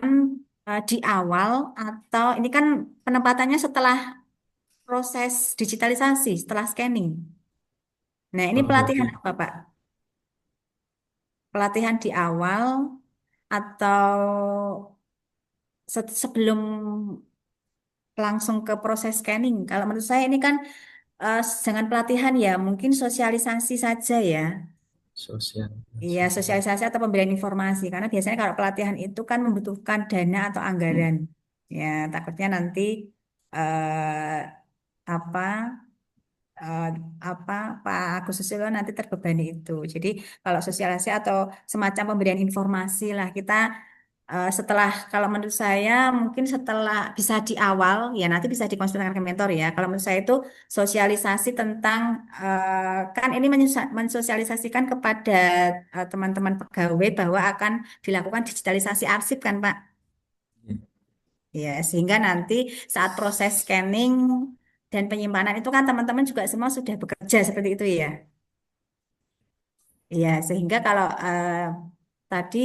di awal atau ini kan penempatannya setelah proses digitalisasi, setelah scanning. Nah, ini Oh, pelatihan berarti apa Pak? Pelatihan di awal atau sebelum langsung ke proses scanning? Kalau menurut saya ini kan jangan pelatihan ya, mungkin sosialisasi saja ya. Iya, sosialisasi. sosialisasi atau pemberian informasi. Karena biasanya kalau pelatihan itu kan membutuhkan dana atau anggaran. Ya, takutnya nanti eh, apa eh, apa Pak Agus Susilo nanti terbebani itu. Jadi kalau sosialisasi atau semacam pemberian informasi lah kita setelah kalau menurut saya mungkin setelah bisa di awal ya nanti bisa dikonsultasikan ke mentor ya. Kalau menurut saya itu sosialisasi tentang kan ini mensosialisasikan kepada teman-teman pegawai bahwa akan dilakukan digitalisasi arsip kan Pak. Iya. Ya, sehingga nanti saat proses scanning dan penyimpanan itu kan teman-teman juga semua sudah bekerja seperti itu ya. Iya, sehingga kalau tadi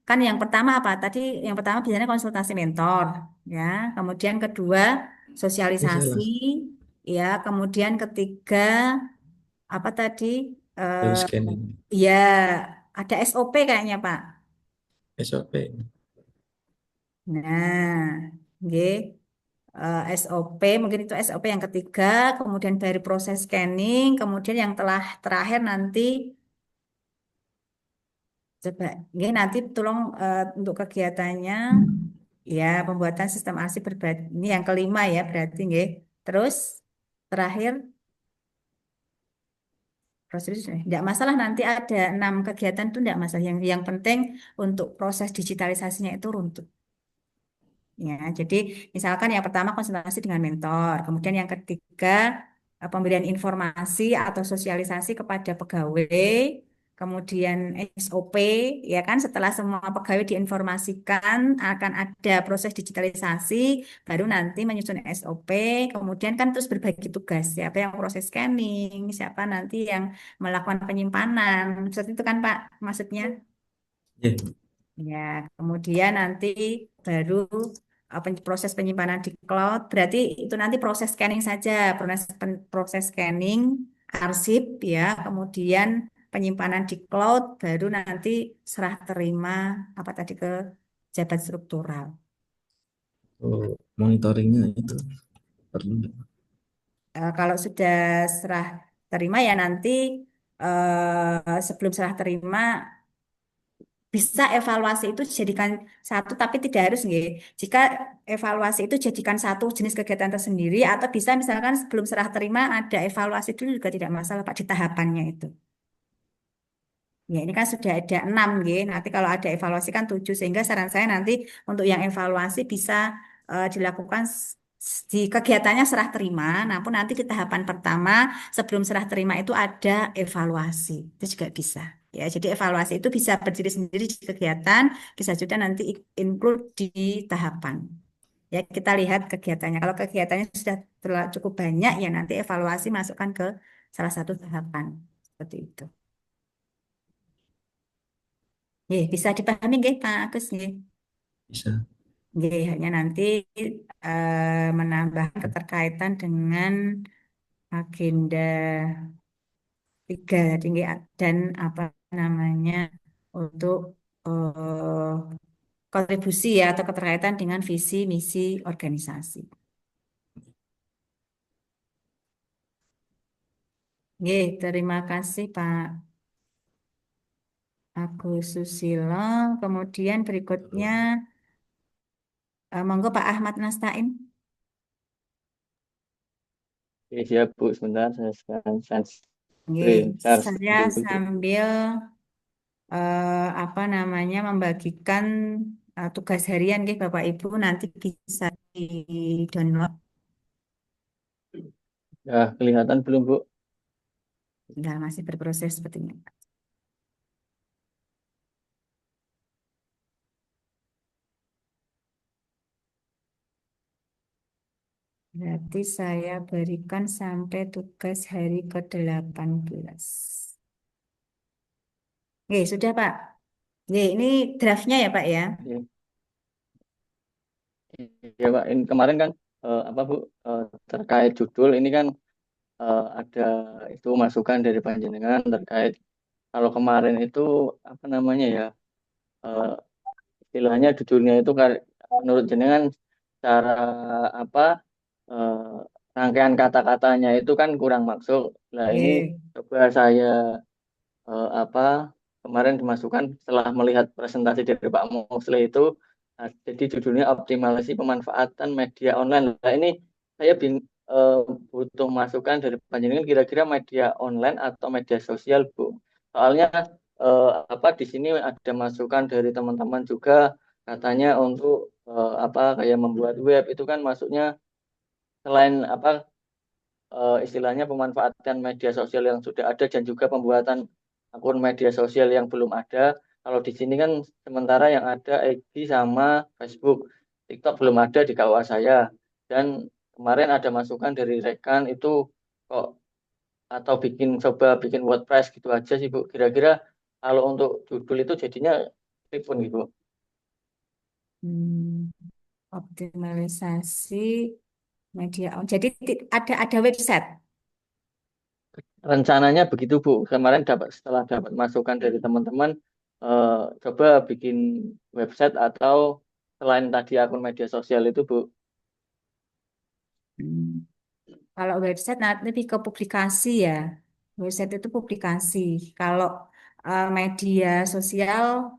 kan yang pertama apa? Tadi yang pertama biasanya konsultasi mentor, ya. Kemudian kedua Ini saya sosialisasi, ya. Kemudian ketiga apa tadi? baru Eh, scanning. ya, ada SOP kayaknya Pak. SOP. Nah, nggih. SOP mungkin itu SOP yang ketiga, kemudian dari proses scanning, kemudian yang telah terakhir nanti coba, nggih, nanti tolong untuk kegiatannya. Ya, pembuatan sistem arsip berbagi. Ini yang kelima ya berarti nggih. Terus terakhir prosedur tidak masalah nanti ada 6 kegiatan itu tidak masalah. Yang penting untuk proses digitalisasinya itu runtut. Ya, jadi misalkan yang pertama konsultasi dengan mentor, kemudian yang ketiga pemberian informasi atau sosialisasi kepada pegawai, kemudian SOP, ya kan setelah semua pegawai diinformasikan akan ada proses digitalisasi, baru nanti menyusun SOP, kemudian kan terus berbagi tugas, siapa yang proses scanning, siapa nanti yang melakukan penyimpanan, seperti itu kan Pak, maksudnya? Ya, Ya, kemudian nanti baru proses penyimpanan di cloud. Berarti itu nanti proses scanning saja, proses scanning, arsip ya, kemudian penyimpanan di cloud, baru nanti serah terima apa tadi ke jabat struktural. monitoringnya itu perlu nggak? Kalau sudah serah terima ya nanti sebelum serah terima bisa evaluasi itu dijadikan satu, tapi tidak harus nggih. Jika evaluasi itu jadikan satu jenis kegiatan tersendiri, atau bisa misalkan sebelum serah terima ada evaluasi dulu juga tidak masalah Pak di tahapannya itu. Ya ini kan sudah ada enam nggih. Nanti kalau ada evaluasi kan tujuh, sehingga saran saya nanti untuk yang evaluasi bisa dilakukan di kegiatannya serah terima, namun nanti di tahapan pertama sebelum serah terima itu ada evaluasi. Itu juga bisa. Ya, jadi evaluasi itu bisa berdiri sendiri di kegiatan, bisa juga nanti include di tahapan. Ya, kita lihat kegiatannya. Kalau kegiatannya sudah cukup banyak, ya nanti evaluasi masukkan ke salah satu tahapan. Seperti itu. Bisa dipahami nggih Pak Agus nggih. Bisa. Nggih, hanya nanti menambah keterkaitan dengan agenda 3 tadi nggih, dan apa namanya untuk eh, kontribusi ya atau keterkaitan dengan visi misi organisasi. Nggih, terima kasih Pak Agus Susilo. Kemudian berikutnya monggo Pak Ahmad Nastain. Oke, siap Bu, sebentar saya sekarang Nggih, screen share saya dulu. sambil apa namanya membagikan tugas harian nggih Bapak Ibu nanti bisa di-download. Ya, kelihatan belum Bu? Nah, masih berproses sepertinya. Berarti saya berikan sampai tugas hari ke-18. Oke, sudah Pak. Oke, ini draftnya ya Pak ya. Iya, iya, Pak. Ini kemarin kan apa Bu, terkait judul ini kan ada itu masukan dari panjenengan terkait kalau kemarin itu apa namanya ya, eh, istilahnya judulnya itu menurut jenengan cara apa, eh, rangkaian kata-katanya itu kan kurang maksud. Nah ini Oke. coba saya apa kemarin dimasukkan setelah melihat presentasi dari Pak Musli itu, jadi judulnya optimalisasi pemanfaatan media online. Nah ini saya eh, butuh masukan dari panjenengan kira-kira media online atau media sosial Bu. Soalnya apa di sini ada masukan dari teman-teman juga katanya untuk apa kayak membuat web itu kan masuknya selain apa istilahnya pemanfaatan media sosial yang sudah ada dan juga pembuatan akun media sosial yang belum ada. Kalau di sini kan sementara yang ada FB sama Facebook, TikTok belum ada di KUA saya. Dan kemarin ada masukan dari rekan itu kok atau coba bikin WordPress gitu aja sih Bu. Kira-kira kalau untuk judul itu jadinya pripun gitu. Hmm, optimalisasi media. Jadi ada website. Rencananya begitu Bu. Kemarin setelah dapat masukan dari teman-teman, coba bikin website atau selain tadi akun media sosial itu Bu. Hmm. Kalau website nanti lebih ke publikasi ya. Website itu publikasi. Kalau media sosial,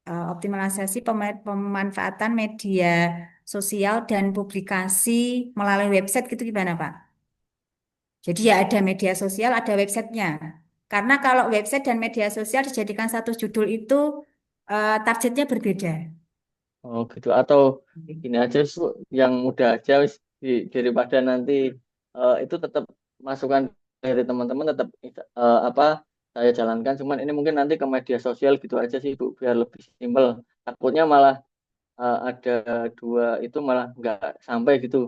optimalisasi pemanfaatan media sosial dan publikasi melalui website gitu gimana Pak? Jadi ya ada media sosial, ada websitenya. Karena kalau website dan media sosial dijadikan satu judul itu targetnya berbeda. Oh gitu. Atau gini aja Bu, yang mudah aja wis daripada nanti itu tetap masukan dari teman-teman tetap apa saya jalankan. Cuman ini mungkin nanti ke media sosial gitu aja sih Bu, biar lebih simpel. Takutnya malah ada dua itu malah nggak sampai gitu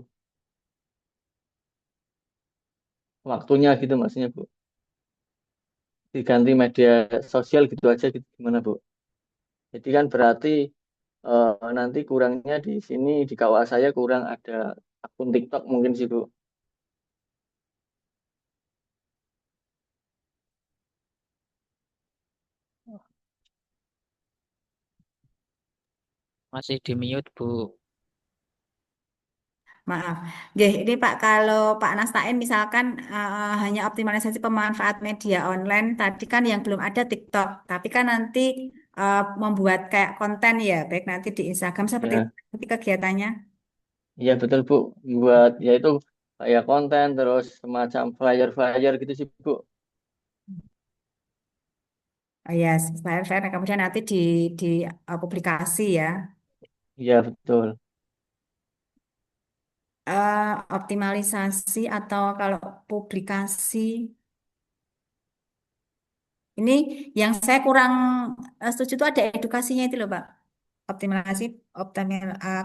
waktunya gitu maksudnya Bu. Diganti media sosial gitu aja gitu gimana Bu? Jadi kan berarti nanti kurangnya di sini di KUA saya kurang ada akun TikTok mungkin sih Bu. Masih di mute, Bu. Maaf. Nggih, ini Pak, kalau Pak Nastain misalkan hanya optimalisasi pemanfaat media online, tadi kan yang belum ada TikTok, tapi kan nanti membuat kayak konten ya, baik nanti di Instagram seperti Ya, itu kegiatannya. iya betul Bu. Buat yaitu kayak konten terus semacam flyer-flyer gitu sih Bu. Oh ya, flyer-flyer, kemudian nanti di publikasi ya. Iya betul. Optimalisasi atau kalau publikasi, ini yang saya kurang setuju itu ada edukasinya itu loh Pak.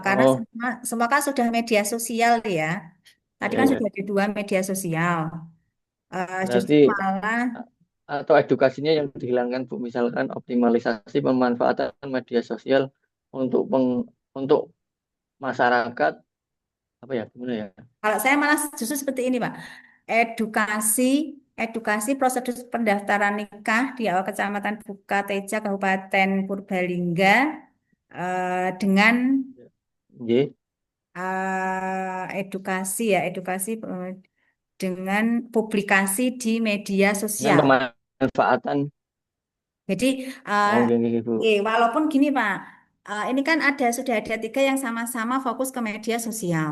Karena Oh, semua kan sudah media sosial ya. Tadi iya kan ya. sudah ada dua media sosial. Berarti Justru malah atau edukasinya yang dihilangkan Bu, misalkan optimalisasi pemanfaatan media sosial untuk untuk masyarakat apa ya gimana ya? kalau saya malah justru seperti ini Pak. Edukasi edukasi prosedur pendaftaran nikah di awal Kecamatan Buka Teja Kabupaten Purbalingga dengan Nggih, edukasi ya edukasi dengan publikasi di media dengan sosial. pemanfaatan. Jadi eh, Oh, nggih nggih Bu. walaupun gini Pak, ini kan sudah ada tiga yang sama-sama fokus ke media sosial.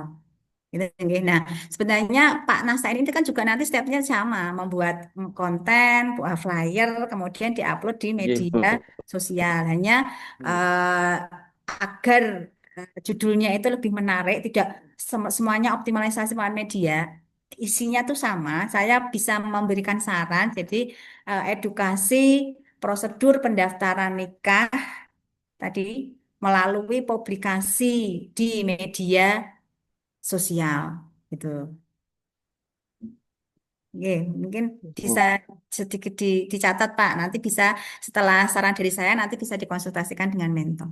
Gitu, nggih. Nah, sebenarnya Pak Nasa ini kan juga nanti stepnya sama, membuat konten, buat flyer, kemudian diupload di Nggih media Bu. sosial. Hanya eh, agar judulnya itu lebih menarik, tidak semuanya optimalisasi peran media. Isinya tuh sama, saya bisa memberikan saran. Jadi edukasi prosedur pendaftaran nikah tadi melalui publikasi di media sosial gitu. Oke, mungkin bisa Bu. sedikit dicatat Pak. Nanti bisa setelah saran dari saya nanti bisa dikonsultasikan dengan mentor.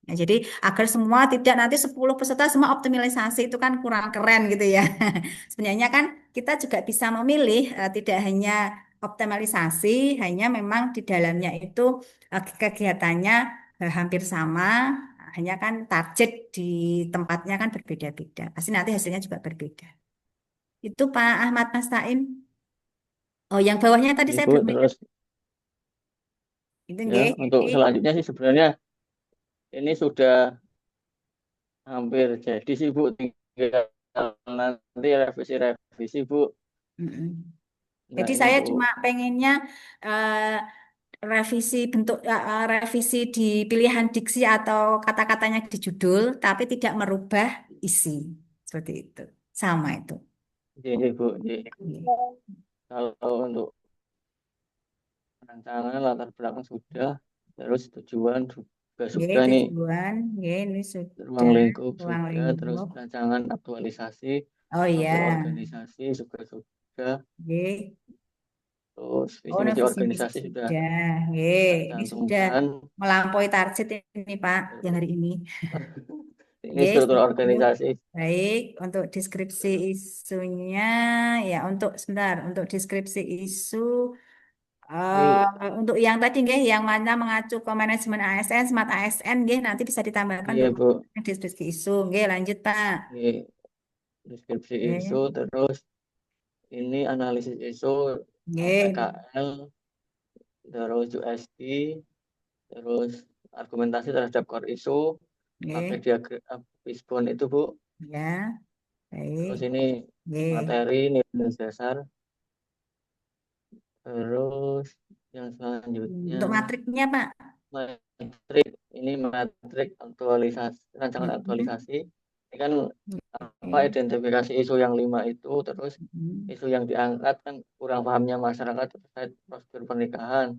Nah, jadi agar semua tidak nanti 10 peserta semua optimalisasi itu kan kurang keren gitu ya. Sebenarnya kan kita juga bisa memilih tidak hanya optimalisasi, hanya memang di dalamnya itu kegiatannya hampir sama, hanya kan target di tempatnya kan berbeda-beda. Pasti nanti hasilnya juga berbeda. Itu Pak Ahmad Mastain. Oh, yang bawahnya tadi Nggih saya Bu, belum ingat. terus Itu ya nggih. untuk Jadi, selanjutnya sih sebenarnya ini sudah hampir jadi sih Bu, tinggal nanti revisi-revisi Bu. mm-mm. Nah, Jadi ini saya cuma untuk pengennya eh, revisi di pilihan diksi atau kata-katanya di judul, tapi tidak merubah isi. Seperti itu. Sama itu. ini Bu, ini Iya. kalau untuk rancangan latar belakang sudah, terus tujuan juga Oke, sudah nih, tujuan. Oke, ini ruang sudah lingkup ruang sudah, terus lingkup. rancangan aktualisasi, Oh struktur iya. organisasi juga sudah, Oke. terus Oh, visi nah misi visi misi organisasi sudah sudah. Oke, kita ini sudah cantumkan. melampaui target ini Pak yang Terus hari ini. ini Oke, struktur sip. organisasi. Baik, untuk deskripsi isunya, ya untuk sebentar, untuk deskripsi isu, Ini untuk yang tadi nggih, yang mana mengacu ke manajemen ASN, smart ASN, nggih, nanti bisa ditambahkan iya untuk Bu, deskripsi isu, nggih, lanjut Pak. ini deskripsi isu, Nggih, terus ini analisis isu nggih, PKL, terus USD, terus argumentasi terhadap core isu, pakai nggih, diagram Fishbone itu Bu, ya, terus baik, ini nggih. materi nilai dasar, terus yang Untuk selanjutnya matriknya Pak, materi ini metrik aktualisasi, rancangan Mm-mm. aktualisasi. Ini kan apa Oke. identifikasi isu yang 5 itu, terus Mm-mm. isu yang diangkat kan kurang pahamnya masyarakat terkait prosedur pernikahan.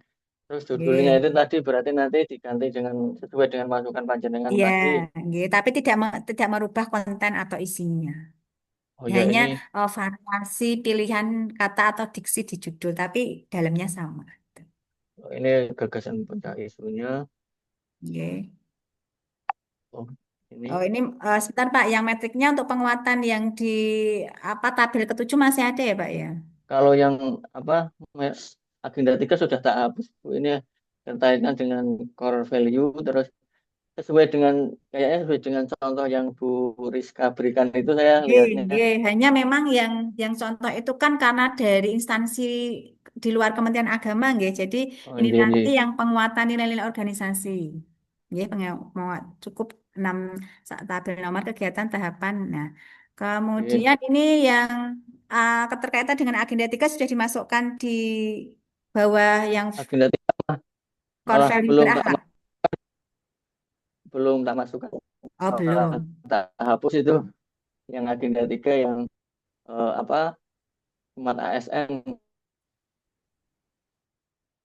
Terus judulnya Nggih. itu tadi berarti nanti diganti dengan sesuai dengan masukan panjenengan Iya, tadi. nggih. Tapi tidak merubah konten atau isinya. Oh ya Hanya ini variasi pilihan kata atau diksi di judul, tapi dalamnya sama. ini gagasan pecah isunya. Nggih. Oh ini Oh, ini sebentar Pak, yang metriknya untuk penguatan yang di apa tabel ketujuh masih ada ya Pak ya? kalau yang apa agenda 3 sudah tak hapus Bu. Ini terkaitan dengan core value terus sesuai dengan kayaknya sesuai dengan contoh yang Bu Rizka berikan itu saya Nggih, lihatnya. nggih. Hanya memang yang contoh itu kan karena dari instansi di luar Kementerian Agama, nggih. Jadi Oh ini iya, nanti iya. yang penguatan nilai-nilai organisasi, nggih. Cukup 6 tabel nomor kegiatan tahapan. Nah, Iya. kemudian ini yang keterkaitan dengan agenda 3 sudah dimasukkan di bawah yang Agenda 3 core malah value berakhlak. belum tak masukkan, Oh, malah belum. tak hapus itu yang agenda 3 yang apa umat ASN.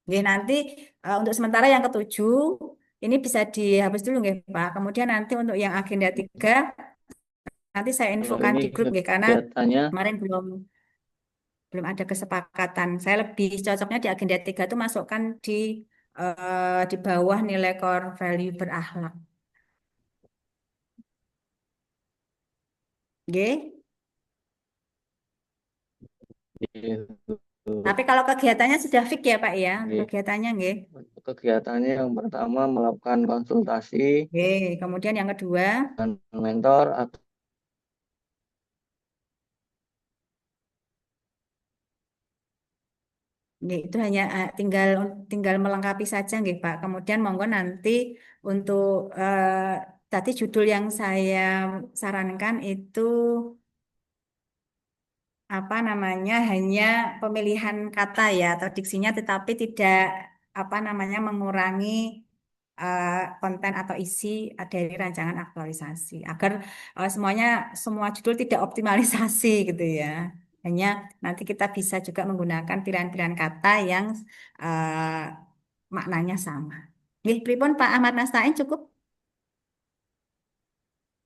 Nggih, nanti untuk sementara yang ketujuh ini bisa dihapus dulu nggih Pak. Kemudian nanti untuk yang agenda 3 nanti saya Kalau infokan ini di grup nggih karena kegiatannya kemarin belum belum ada kesepakatan. Saya lebih cocoknya di agenda 3 itu masukkan di bawah nilai core value berakhlak. Nggih. itu Tapi kalau kegiatannya sudah fix ya Pak ya, untuk Oke. kegiatannya nggih. Kegiatannya yang pertama melakukan konsultasi Nggih, kemudian yang kedua, dengan mentor atau nggih, itu hanya tinggal tinggal melengkapi saja nggih Pak. Kemudian monggo nanti untuk tadi judul yang saya sarankan itu apa namanya hanya pemilihan kata ya atau diksinya tetapi tidak apa namanya mengurangi eh, konten atau isi dari rancangan aktualisasi agar semuanya semua judul tidak optimalisasi gitu ya. Hanya nanti kita bisa juga menggunakan pilihan-pilihan kata yang eh, maknanya sama. Nggih, pripun Pak Ahmad Nastain cukup?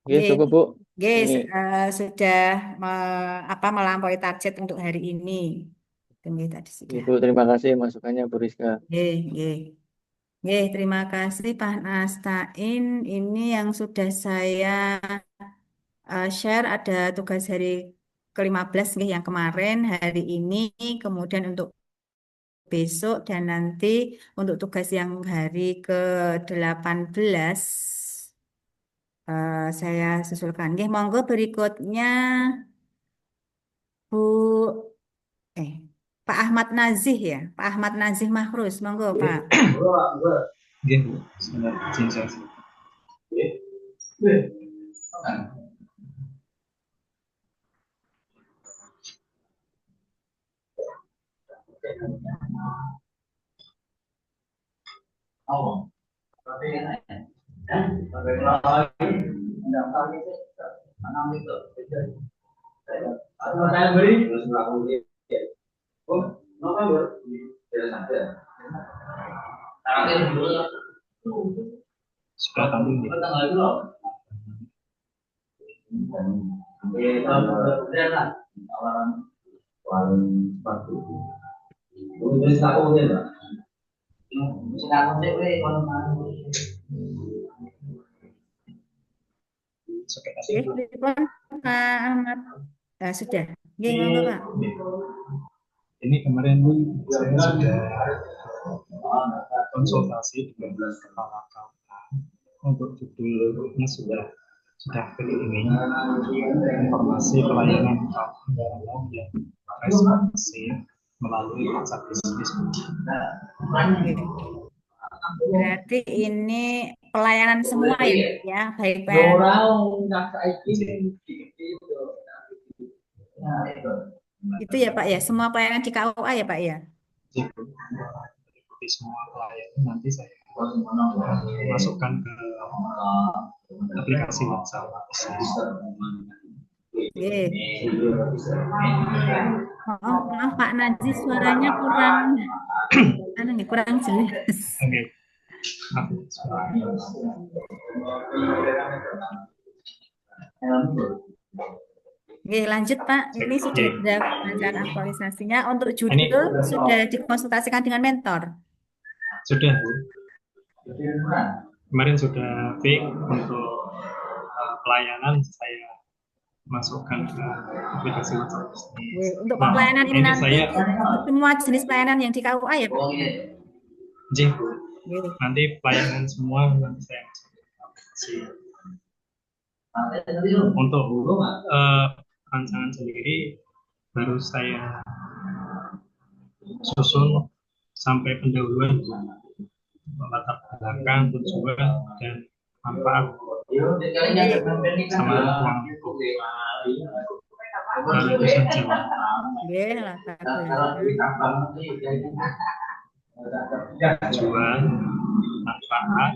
Oke, Nggih, cukup Bu. nggih, Ini sudah melampaui target untuk hari ini. Itu nggih tadi sudah. Ibu terima kasih masukannya Bu Rizka. Nggih, nggih. Nggih, terima kasih Pak Nastain. Ini yang sudah saya share ada tugas hari ke-15 nggih yang kemarin, hari ini, kemudian untuk besok dan nanti untuk tugas yang hari ke-18 saya susulkan. Nggih, monggo berikutnya Bu eh Pak Ahmad Nazih ya, Pak Ahmad Nazih Mahrus, monggo Pak. Nggih, Bu. Sebentar, izin saya. Sudah tampil nggih? Oke, Nggih, pripun Pak Ahmad? Sudah. Nggih, monggo Pak. ini kemarin saya sudah konsultasi dengan kepala KUA untuk judulnya sudah pilih ini informasi pelayanan umum yang responsif melalui WhatsApp bisnis. Berarti ini pelayanan semua ya, baik Pak. Itu ya Pak ya, semua pelayanan di KUA ya Pak ya. Ikuti semua pelayanan nanti saya masukkan ke aplikasi WhatsApp. Oke. Maaf, maaf Pak Najis, suaranya kurang kurang jelas. Oke. Oke, lanjut Pak. Ini sudah Oke. ada bacaan aktualisasinya. Untuk Ini judul sudah dikonsultasikan dengan mentor. sudah, Bu. Kemarin sudah fix untuk pelayanan saya masukkan ke aplikasi WhatsApp. Oke, untuk Nah, pelayanan ini ini nanti saya untuk semua jenis pelayanan yang di KUA ya Pak? Jih, Bu. Oke. Nanti pelayanan semua nanti saya masukkan ke aplikasi. Untuk rancangan sendiri baru saya susun sampai pendahuluan latar belakang, tujuan dan manfaat sama uang itu. Dan itu saja. Oke, latar belakang. Tujuan, manfaat,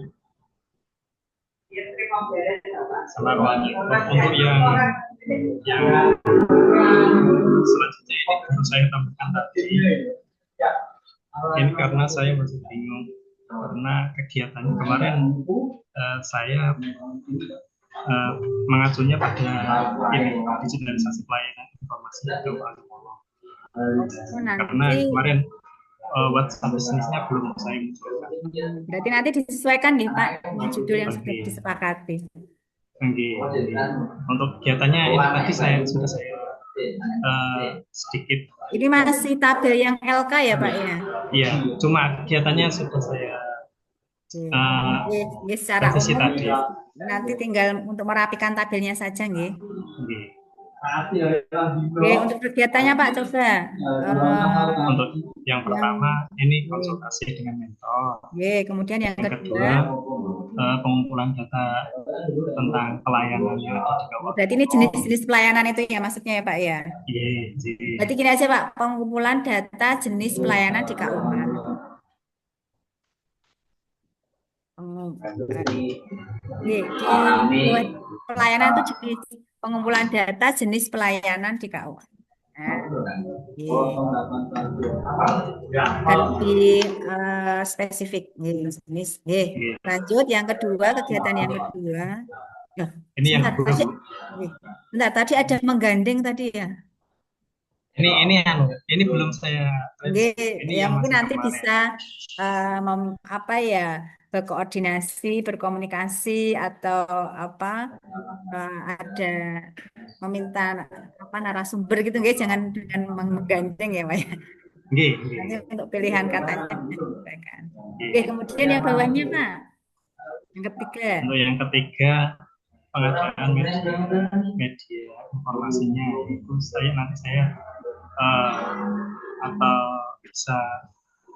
sama uang itu. Untuk yang selanjutnya ini perlu saya tambahkan tadi. Ini karena saya masih bingung karena kegiatan kemarin saya mengacunya pada ini digitalisasi pelayanan informasi keuangan. Karena kemarin WhatsApp bisnisnya belum saya munculkan. Berarti nanti disesuaikan nih Pak dengan judul yang sudah disepakati. Untuk kegiatannya ini tadi sudah saya sedikit. Ini masih tabel yang LK ya Pak ya? Iya, cuma kegiatannya sudah saya secara revisi umum tadi. nanti tinggal untuk merapikan tabelnya saja nggih. Oke, untuk kegiatannya Pak coba. Untuk yang pertama ini konsultasi dengan mentor. Oke, kemudian yang kedua pengumpulan data tentang pelayanan yang ada di KUA. Berarti ini jenis-jenis pelayanan itu ya maksudnya ya Pak ya? Iya. Berarti gini aja Pak, pengumpulan data jenis pelayanan di KUA. Di pelayanan itu jenis pengumpulan data jenis pelayanan di KUA. Lebih spesifik jenis. Lanjut yang kedua, kegiatan yang kedua. Ini yang Bentar, tadi ada menggandeng tadi ya. Ini belum saya. Ini ya mungkin nanti kemarin. Bisa berkoordinasi, berkomunikasi atau ada meminta narasumber gitu, guys, jangan dengan menggandeng ya Pak ya. Nanti untuk pilihan katanya. Kemudian yang bawahnya Pak, yang ketiga. Untuk yang ketiga pengadaan media informasinya itu nanti saya atau bisa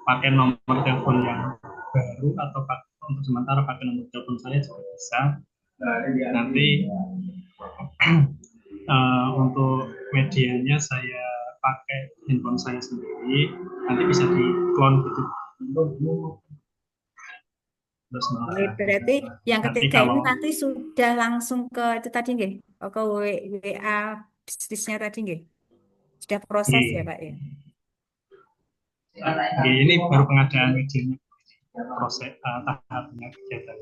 pakai nomor telepon yang baru atau untuk sementara pakai nomor telepon saya juga bisa. Nanti untuk medianya saya pakai handphone saya sendiri, nanti bisa di-clone gitu. Berarti yang ketiga ini nanti sudah langsung ke itu tadi nggih, ke WA bisnisnya tadi nggih. Sudah proses ya Pak ya. Ini baru pengadaan medianya, proses tahapnya kegiatan.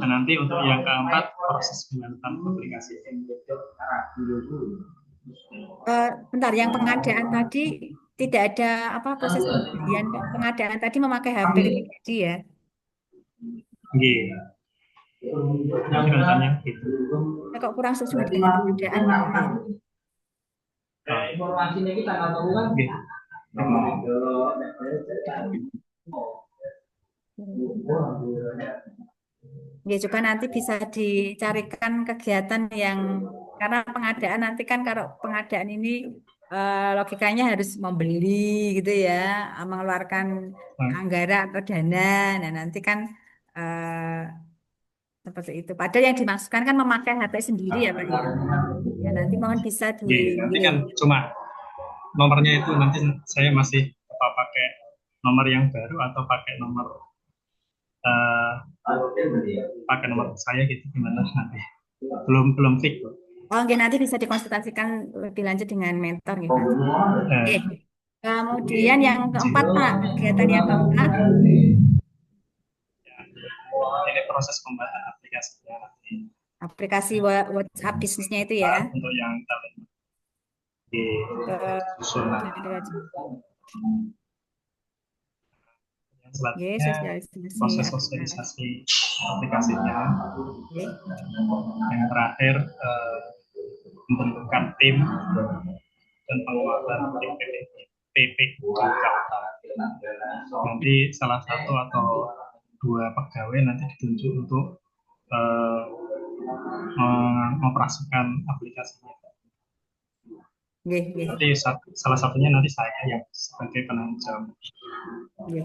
Dan nanti untuk yang keempat proses pengadaan aplikasi. Bentar, yang pengadaan tadi tidak ada proses pembelian, pengadaan tadi memakai HP pribadi ya. Kok kurang sesuai dengan pengadaan informasinya kita nggak tahu kan? Ya, coba nanti bisa dicarikan kegiatan yang karena pengadaan nanti kan kalau pengadaan ini logikanya harus membeli gitu ya, mengeluarkan anggaran atau dana. Nah nanti kan seperti itu. Padahal yang dimaksudkan kan memakai HP sendiri ya Pak ya. Ya nanti mohon bisa nanti kan cuma nomornya itu nanti saya masih pakai nomor yang baru atau pakai nomor eh, pakai nomor saya gitu gimana nanti. Belum fix. Oh, oke, nanti bisa dikonsultasikan lebih lanjut dengan mentor gitu. Oke. Eh, Kemudian yang keempat, Pak, kegiatan yang keempat, ini proses pembuatan aplikasinya nanti aplikasi WhatsApp bisnisnya itu ya. untuk yang kalian di Ke susun nanti. Yang Oke, selanjutnya sosialisasi proses aplikasi. sosialisasi aplikasinya. Oke. Yang terakhir membentukkan tim dan penguatan tim PPK. Nanti salah satu atau dua pegawai nanti ditunjuk untuk mengoperasikan aplikasinya. Oke, oke. Nanti salah satunya nanti saya yang sebagai penanggung jawab. Oke.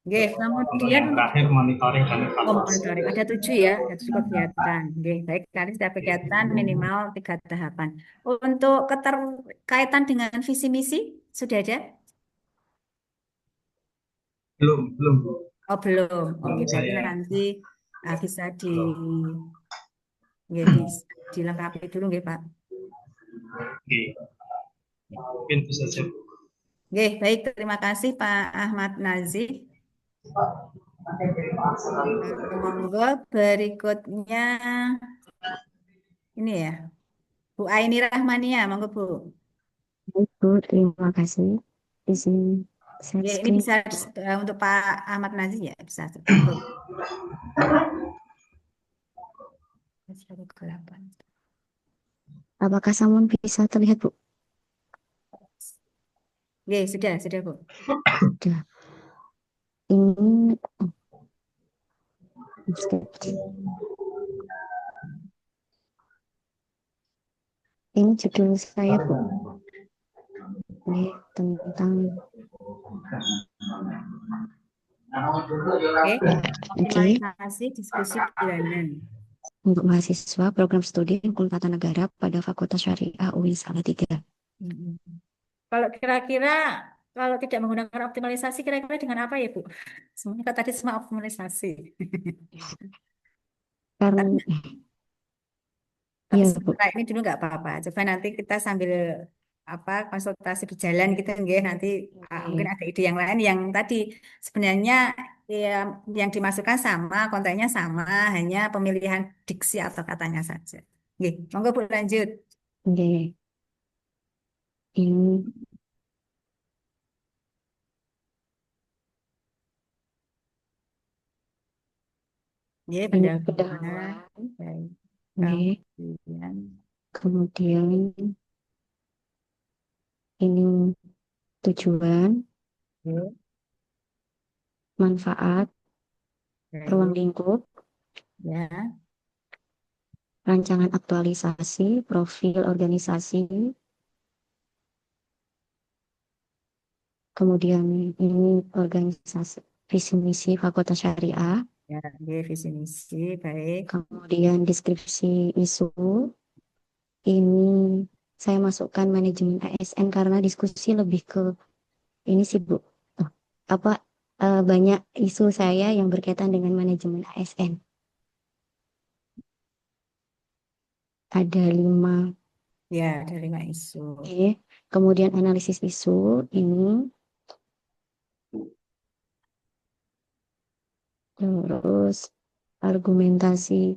Oke, Untuk kemudian yang terakhir monitoring dan evaluasi. monitoring. Ada 7 ya, ada 7 kegiatan. Oke, baik. Nanti setiap kegiatan minimal 3 tahapan. Untuk keterkaitan dengan visi misi sudah ada? Belum. Oh, belum. Oke, Belum berarti saya. nanti bisa dilengkapi dulu, nggih, Pak. Oke. Mungkin bisa saya. Oke, baik. Terima kasih Pak Ahmad Nazih. Monggo berikutnya ini ya, Bu Aini Rahmania, monggo Bu. Baik, Bu, terima kasih. Izin share Ya, ini screen. bisa untuk Pak Ahmad Nazih ya, bisa. Bu. 108. Apakah Samun bisa terlihat, Bu? Oke, sudah Bu. Sudah. Ini ini judul saya, Bu. Ini tentang Oke, optimalisasi diskusi bulanan. untuk mahasiswa program studi Hukum Tata Negara pada Fakultas Syariah UI Salatiga. Kalau kira-kira kalau tidak menggunakan optimalisasi kira-kira dengan apa ya Bu? Semuanya kan tadi semua optimalisasi. Karena Tapi iya, Bu. sebentar ini dulu nggak apa-apa. Coba nanti kita sambil konsultasi berjalan gitu nggih. Nanti mungkin ada ide yang lain yang tadi sebenarnya ya, yang dimasukkan sama, kontennya sama, hanya pemilihan diksi atau katanya saja. Nggih, monggo Bu lanjut. Oke. Ini Nggih, pendahuluan. pendahuluan. Baik. Oke. Kemudian ini tujuan, manfaat, ruang lingkup, ya, rancangan aktualisasi, profil organisasi, kemudian ini organisasi visi misi Fakultas Syariah, ya, visi misi, baik. kemudian deskripsi isu. Ini saya masukkan manajemen ASN karena diskusi lebih ke ini sih Bu. Banyak isu saya yang berkaitan dengan manajemen ASN. Ada 5. Ya, ada 5 isu. Oke. Kemudian analisis isu ini. Terus argumentasi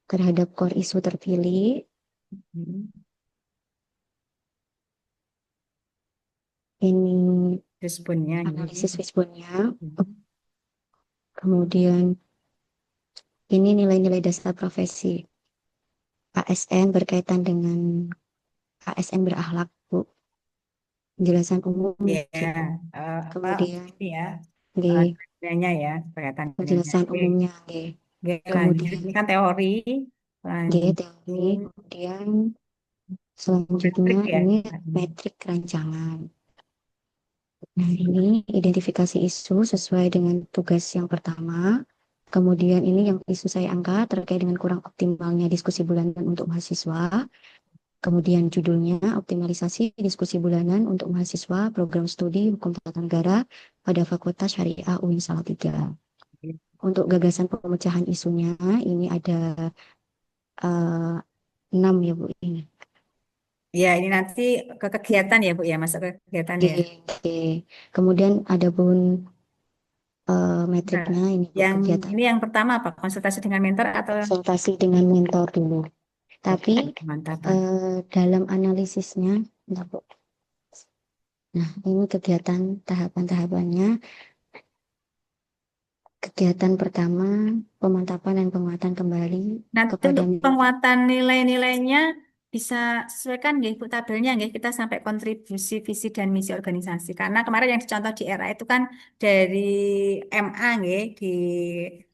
terhadap core isu terpilih. Ini responnya, analisis responnya. Kemudian ini nilai-nilai dasar profesi ASN berkaitan dengan ASN berakhlak, Bu. Penjelasan umum. Ya, kemudian ya, nilainya ya, berkaitan penjelasan umumnya. Kemudian ini kan teori. Teori. Kemudian selanjutnya ya. ini metrik rancangan. Nah, ini identifikasi isu sesuai dengan tugas yang pertama. Kemudian ini yang isu saya angkat terkait dengan kurang optimalnya diskusi bulanan untuk mahasiswa. Kemudian judulnya optimalisasi diskusi bulanan untuk mahasiswa program studi Hukum Tata Negara pada Fakultas Syariah UIN Salatiga. Untuk gagasan pemecahan isunya ini ada 6 ya Bu ini. Ya, ini nanti ke kegiatan ya Bu ya, masuk ke kegiatan ya. Oke. Kemudian ada pun Nah, metriknya ini Bu, yang kegiatan ini yang pertama apa? Konsultasi dengan mentor atau konsultasi dengan mentor dulu. Tapi pemantapan? dalam analisisnya, bentar, Bu. Nah, ini kegiatan tahapan-tahapannya. Kegiatan pertama, pemantapan dan penguatan kembali Nanti kepada untuk penguatan nilai-nilainya bisa sesuaikan nggih Bu tabelnya nggih, kita sampai kontribusi visi dan misi organisasi. Karena kemarin yang dicontoh di era itu kan dari MA nggih, di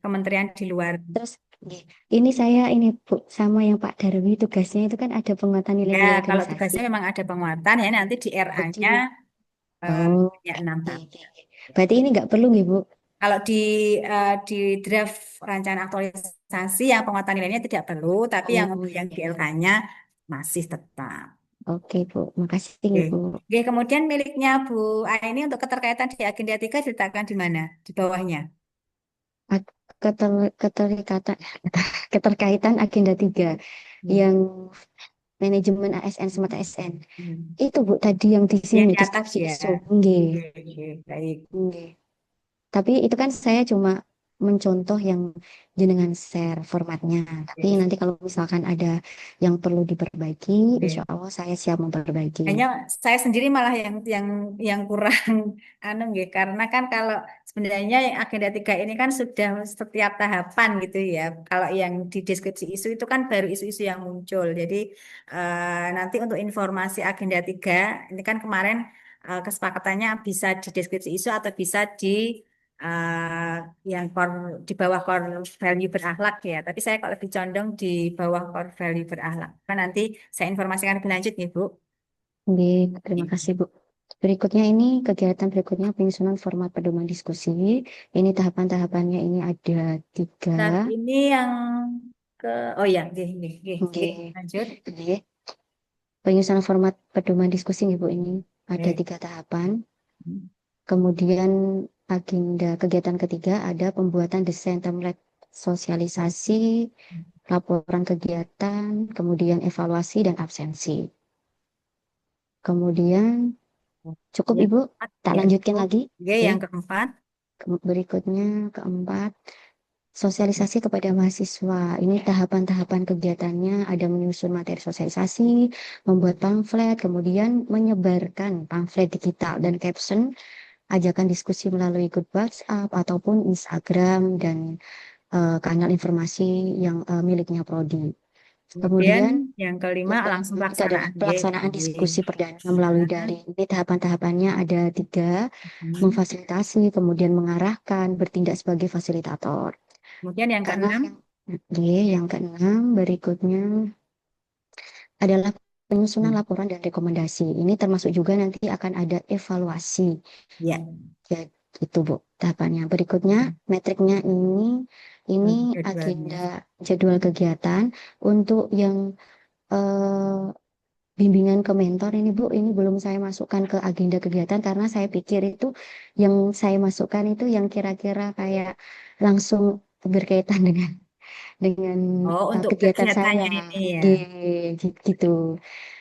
kementerian di luar. terus nggih, ini saya ini Bu sama yang Pak Darwi tugasnya itu kan ada penguatan Ya, nilai-nilai kalau organisasi. tugasnya memang ada penguatan ya, nanti di RA-nya Oh, ya 6 oke, tab. oke. Berarti ini nggak perlu nggih Bu? Kalau di draft rancangan aktualisasi yang penguatan nilainya tidak perlu, tapi yang untuk yang di LK-nya masih tetap. Oke Bu, makasih Oke. nggih Bu. Oke, kemudian miliknya Bu Aini untuk keterkaitan di agenda 3 diletakkan di mana? Di bawahnya. Keterikatan, keterkaitan agenda 3 yang manajemen ASN Smart ASN. Itu Bu tadi yang di Yang sini di atas diskusi ya. isu. Nggih. Oke, baik. Nggih. Tapi itu kan saya cuma mencontoh yang jenengan share formatnya. Tapi nanti kalau misalkan ada yang perlu diperbaiki, insya Allah saya siap memperbaiki. Hanya saya sendiri malah yang kurang anu nggih, karena kan kalau sebenarnya yang agenda 3 ini kan sudah setiap tahapan gitu ya. Kalau yang di deskripsi isu itu kan baru isu-isu yang muncul. Jadi nanti untuk informasi agenda 3 ini kan kemarin kesepakatannya bisa di deskripsi isu atau bisa di eh, yang di bawah core value berakhlak ya. Tapi saya kalau lebih condong di bawah core value berakhlak. Kan nanti saya informasikan lebih lanjut nih Bu. Baik, terima kasih Bu. Berikutnya ini kegiatan berikutnya penyusunan format pedoman diskusi. Ini tahapan-tahapannya ini ada 3. Saat ini yang ke oh ya, Oke. lanjut. Oke. Penyusunan format pedoman diskusi nih Bu ini ada Oke. 3 tahapan. Kemudian agenda kegiatan ketiga ada pembuatan desain template sosialisasi, laporan kegiatan, kemudian evaluasi dan absensi. Kemudian cukup Yang Ibu, keempat, tak ya, lanjutkan cukup. lagi. Oke, yang keempat. Berikutnya keempat, sosialisasi kepada mahasiswa. Ini tahapan-tahapan kegiatannya ada menyusun materi sosialisasi, membuat pamflet, kemudian menyebarkan pamflet digital dan caption, ajakan diskusi melalui grup WhatsApp ataupun Instagram dan kanal informasi yang miliknya Prodi. Kemudian yang kelima yang langsung kelima itu adalah pelaksanaan diskusi perdana melalui daring. Ini tahapan-tahapannya ada 3, memfasilitasi, kemudian mengarahkan, bertindak sebagai fasilitator. Kemudian yang Karena keenam, yang keenam berikutnya adalah penyusunan laporan dan rekomendasi. Ini termasuk juga nanti akan ada evaluasi. ya. Ya, itu Bu tahapannya. Berikutnya metriknya ini Jadwalnya. agenda jadwal kegiatan untuk yang bimbingan ke mentor ini Bu, ini belum saya masukkan ke agenda kegiatan karena saya pikir itu yang saya masukkan itu yang kira-kira kayak langsung berkaitan dengan Oh, untuk kegiatan saya kegiatannya ini ya. gitu.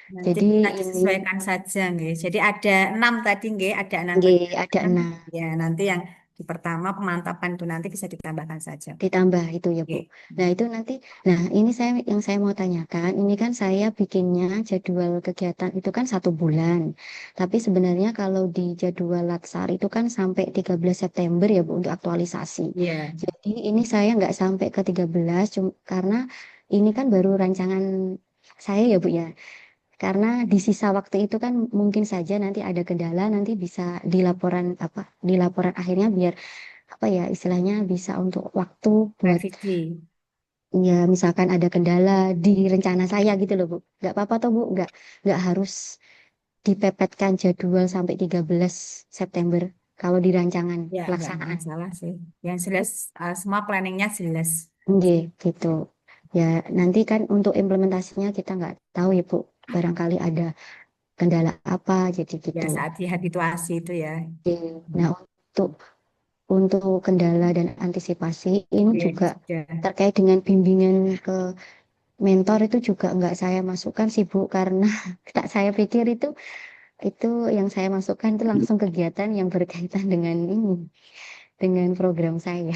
Nanti Jadi kita ini disesuaikan saja, nggih. Jadi ada 6 tadi, nggih. Ada 6 ada kegiatan. 6 Ya, nanti yang di pertama pemantapan itu nanti bisa ditambahkan saja. ditambah itu ya Bu. Oke. Nah itu nanti, nah ini yang saya mau tanyakan, ini kan saya bikinnya jadwal kegiatan itu kan 1 bulan. Tapi sebenarnya kalau di jadwal Latsar itu kan sampai 13 September ya Bu untuk aktualisasi. Iya. Jadi ini saya nggak sampai ke 13 karena ini kan baru rancangan saya ya Bu ya. Karena di sisa waktu itu kan mungkin saja nanti ada kendala, nanti bisa di laporan akhirnya biar apa ya istilahnya bisa untuk waktu buat Revisi. ya misalkan ada kendala di rencana saya gitu loh Bu. Nggak apa-apa toh Bu, nggak harus dipepetkan jadwal sampai 13 September kalau di rancangan Ya, nggak pelaksanaan. masalah sih. Yang jelas semua planningnya jelas. Nggih, gitu. Ya nanti kan untuk implementasinya kita nggak tahu ya Bu. barangkali ada kendala apa, jadi Ya, gitu. saat di habituasi itu ya. Oke. Nah, untuk kendala dan antisipasi ini Oke, juga sudah. terkait dengan bimbingan ke mentor itu juga nggak saya masukkan sih Bu, karena tak saya pikir itu yang saya masukkan itu langsung kegiatan yang berkaitan dengan ini, dengan program saya.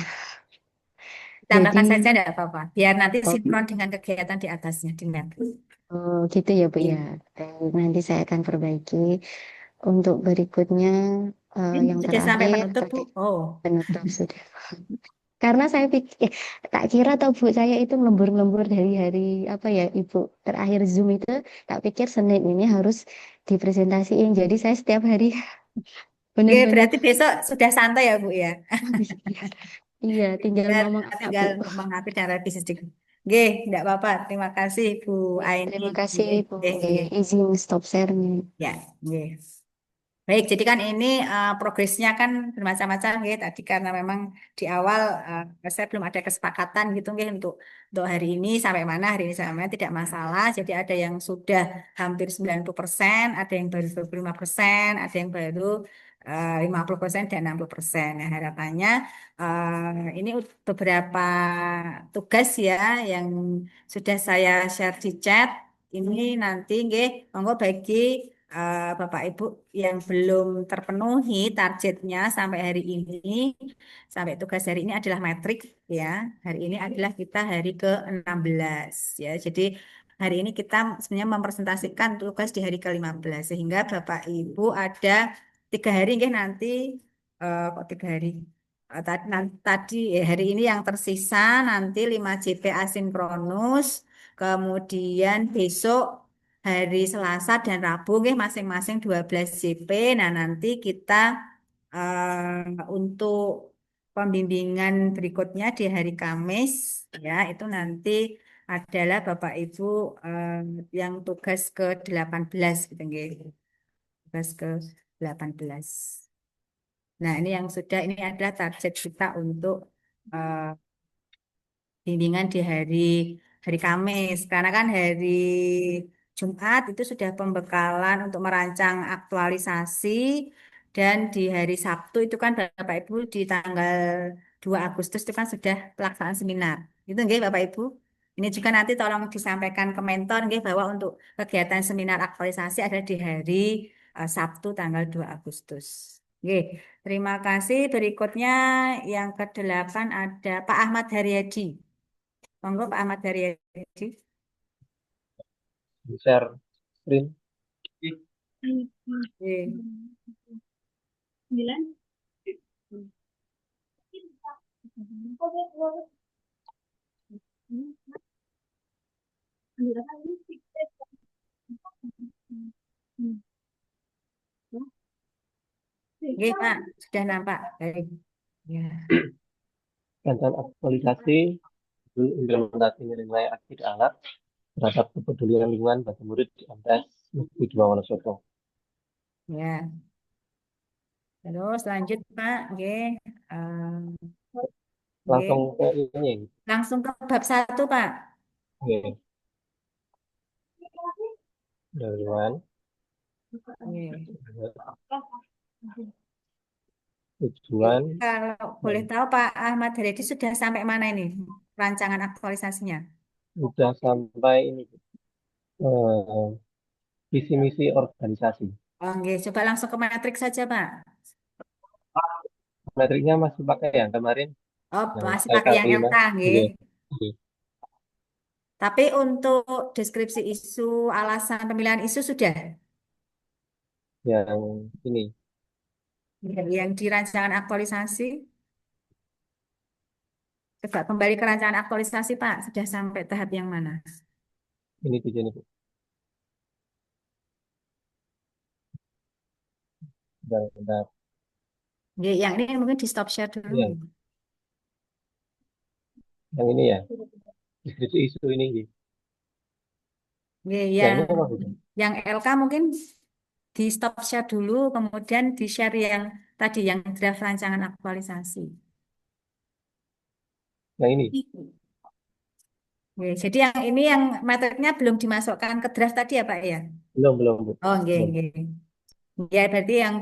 Tambahkan saja Jadi tidak apa-apa. Biar nanti oh, sinkron dengan kegiatan di atasnya di map. gitu ya Bu ya. Iya. Nanti saya akan perbaiki. Untuk berikutnya Ini yang sudah sampai terakhir penutup, Bu. terkait Oh, penutup sudah. Karena saya pikir, tak kira tahu Bu, saya itu lembur-lembur dari hari apa ya Ibu terakhir Zoom itu, tak pikir Senin ini harus dipresentasiin. Jadi saya setiap hari oke, benar-benar berarti besok sudah santai ya, Bu ya. iya, tinggal Tinggal ngomong apa Bu. tinggal menghapus dan revisi sedikit. Oke, tidak apa-apa. Terima kasih, Bu Aini. Terima kasih Oke, Bu. oke. Izin stop share-nya. Ya, oke. Baik, jadi kan ini progresnya kan bermacam-macam ya. Tadi karena memang di awal saya belum ada kesepakatan gitu ya untuk hari ini sampai mana, hari ini sampai mana tidak masalah. Jadi ada yang sudah hampir 90%, ada yang baru 25%, ada yang baru 50% dan 60%. Nah, harapannya ini beberapa tugas ya yang sudah saya share di chat. Ini nanti nggih, monggo bagi Bapak Ibu yang belum terpenuhi targetnya sampai hari ini, sampai tugas hari ini adalah metrik ya. Hari ini adalah kita hari ke-16 ya. Jadi hari ini kita sebenarnya mempresentasikan tugas di hari ke-15 sehingga Bapak Ibu ada 3 hari nggih nanti kok 3 hari. Tadi hari ini yang tersisa nanti 5 JP asinkronus, kemudian besok hari Selasa dan Rabu nggih masing-masing 12 JP. Nah, nanti kita untuk pembimbingan berikutnya di hari Kamis ya, itu nanti adalah Bapak Ibu yang tugas ke-18 gitu nggih. Tugas ke-18. Nah, ini yang sudah ini adalah target kita untuk eh, bimbingan di hari hari Kamis karena kan hari Jumat itu sudah pembekalan untuk merancang aktualisasi dan di hari Sabtu itu kan Bapak Ibu di tanggal 2 Agustus itu kan sudah pelaksanaan seminar. Itu nggih Bapak Ibu. Ini juga nanti tolong disampaikan ke mentor nggih bahwa untuk kegiatan seminar aktualisasi ada di hari Sabtu tanggal 2 Agustus. Nggih, terima kasih. Berikutnya yang ke-8 ada Pak Ahmad Haryadi. Monggo Pak Ahmad Haryadi. Share screen. Oke. 9. Oke, Pak, sudah nampak. Baik. Ya. Tentang aktualisasi implementasi nilai akhir alat terhadap kepedulian lingkungan bagi murid di MTS Negeri 2 Wonosobo. Ya. Terus lanjut Pak. Oke. Langsung Oke. ke ini. Langsung ke bab 1, Pak. Oke. Dewan. Oke. Tujuan. Kalau boleh tahu Pak Ahmad Haryadi sudah sampai mana ini rancangan aktualisasinya? Sudah sampai ini. Visi misi organisasi. Oke, coba langsung ke matrik saja Pak. Metriknya masih pakai yang kemarin. Oh, Yang masih pakai yang LK5. LK, nggih. Oke. Oke. Tapi untuk deskripsi isu, alasan pemilihan isu sudah Yang ini. yang di rancangan aktualisasi. Coba kembali ke rancangan aktualisasi Pak, sudah sampai tahap yang mana? Ini tujuan itu. Bentar. Nggih, yang ini mungkin di stop share dulu. Iya. Yang ini ya. Deskripsi isu ini. Nggih, Yang ini apa Bu? yang LK mungkin di stop share dulu, kemudian di share yang tadi yang draft rancangan aktualisasi. Yang ini. Oke, jadi yang ini yang materinya belum dimasukkan ke draft tadi ya Pak ya? Belum, Bu. Oh, nggih, Belum, nggih. Ya, berarti yang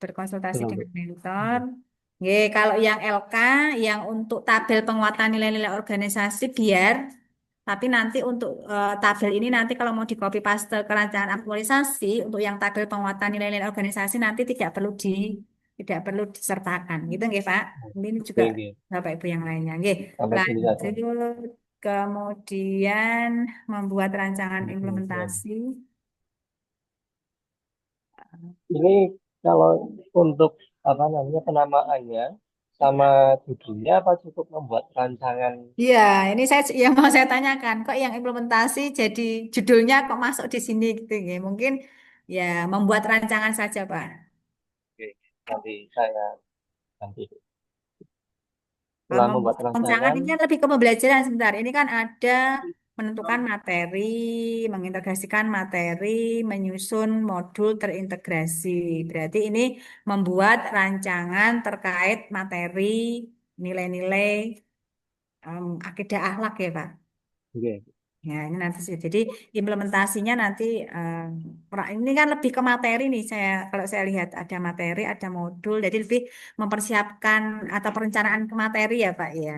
berkonsultasi belum, Bu. dengan mentor. Nggih, kalau yang LK, yang untuk tabel penguatan nilai-nilai organisasi biar, tapi nanti untuk tabel ini nanti kalau mau di copy paste ke rancangan aktualisasi, untuk yang tabel penguatan nilai-nilai organisasi nanti tidak perlu disertakan, gitu nggih Pak. Ini juga Oke, oke. Bapak Ibu yang lainnya. Nggih, Sampai sini saja. lanjut kemudian membuat rancangan Kemudian. implementasi. Ini kalau untuk apa namanya penamaannya sama judulnya apa cukup membuat rancangan? Iya, ini saya yang mau saya tanyakan, kok yang implementasi jadi judulnya kok masuk di sini gitu ya? Mungkin ya membuat rancangan saja, Pak. Oke, nanti saya ganti. Setelah membuat Membuat rancangan rancangan, ini kan lebih ke pembelajaran sebentar. Ini kan ada menentukan materi, mengintegrasikan materi, menyusun modul terintegrasi. Berarti ini membuat rancangan terkait materi, nilai-nilai, akidah akhlak ya, Pak. oke, Ya, ini nanti sih. Jadi implementasinya nanti ini kan lebih ke materi nih. Kalau saya lihat ada materi, ada modul, jadi lebih mempersiapkan atau perencanaan ke materi ya, Pak ya.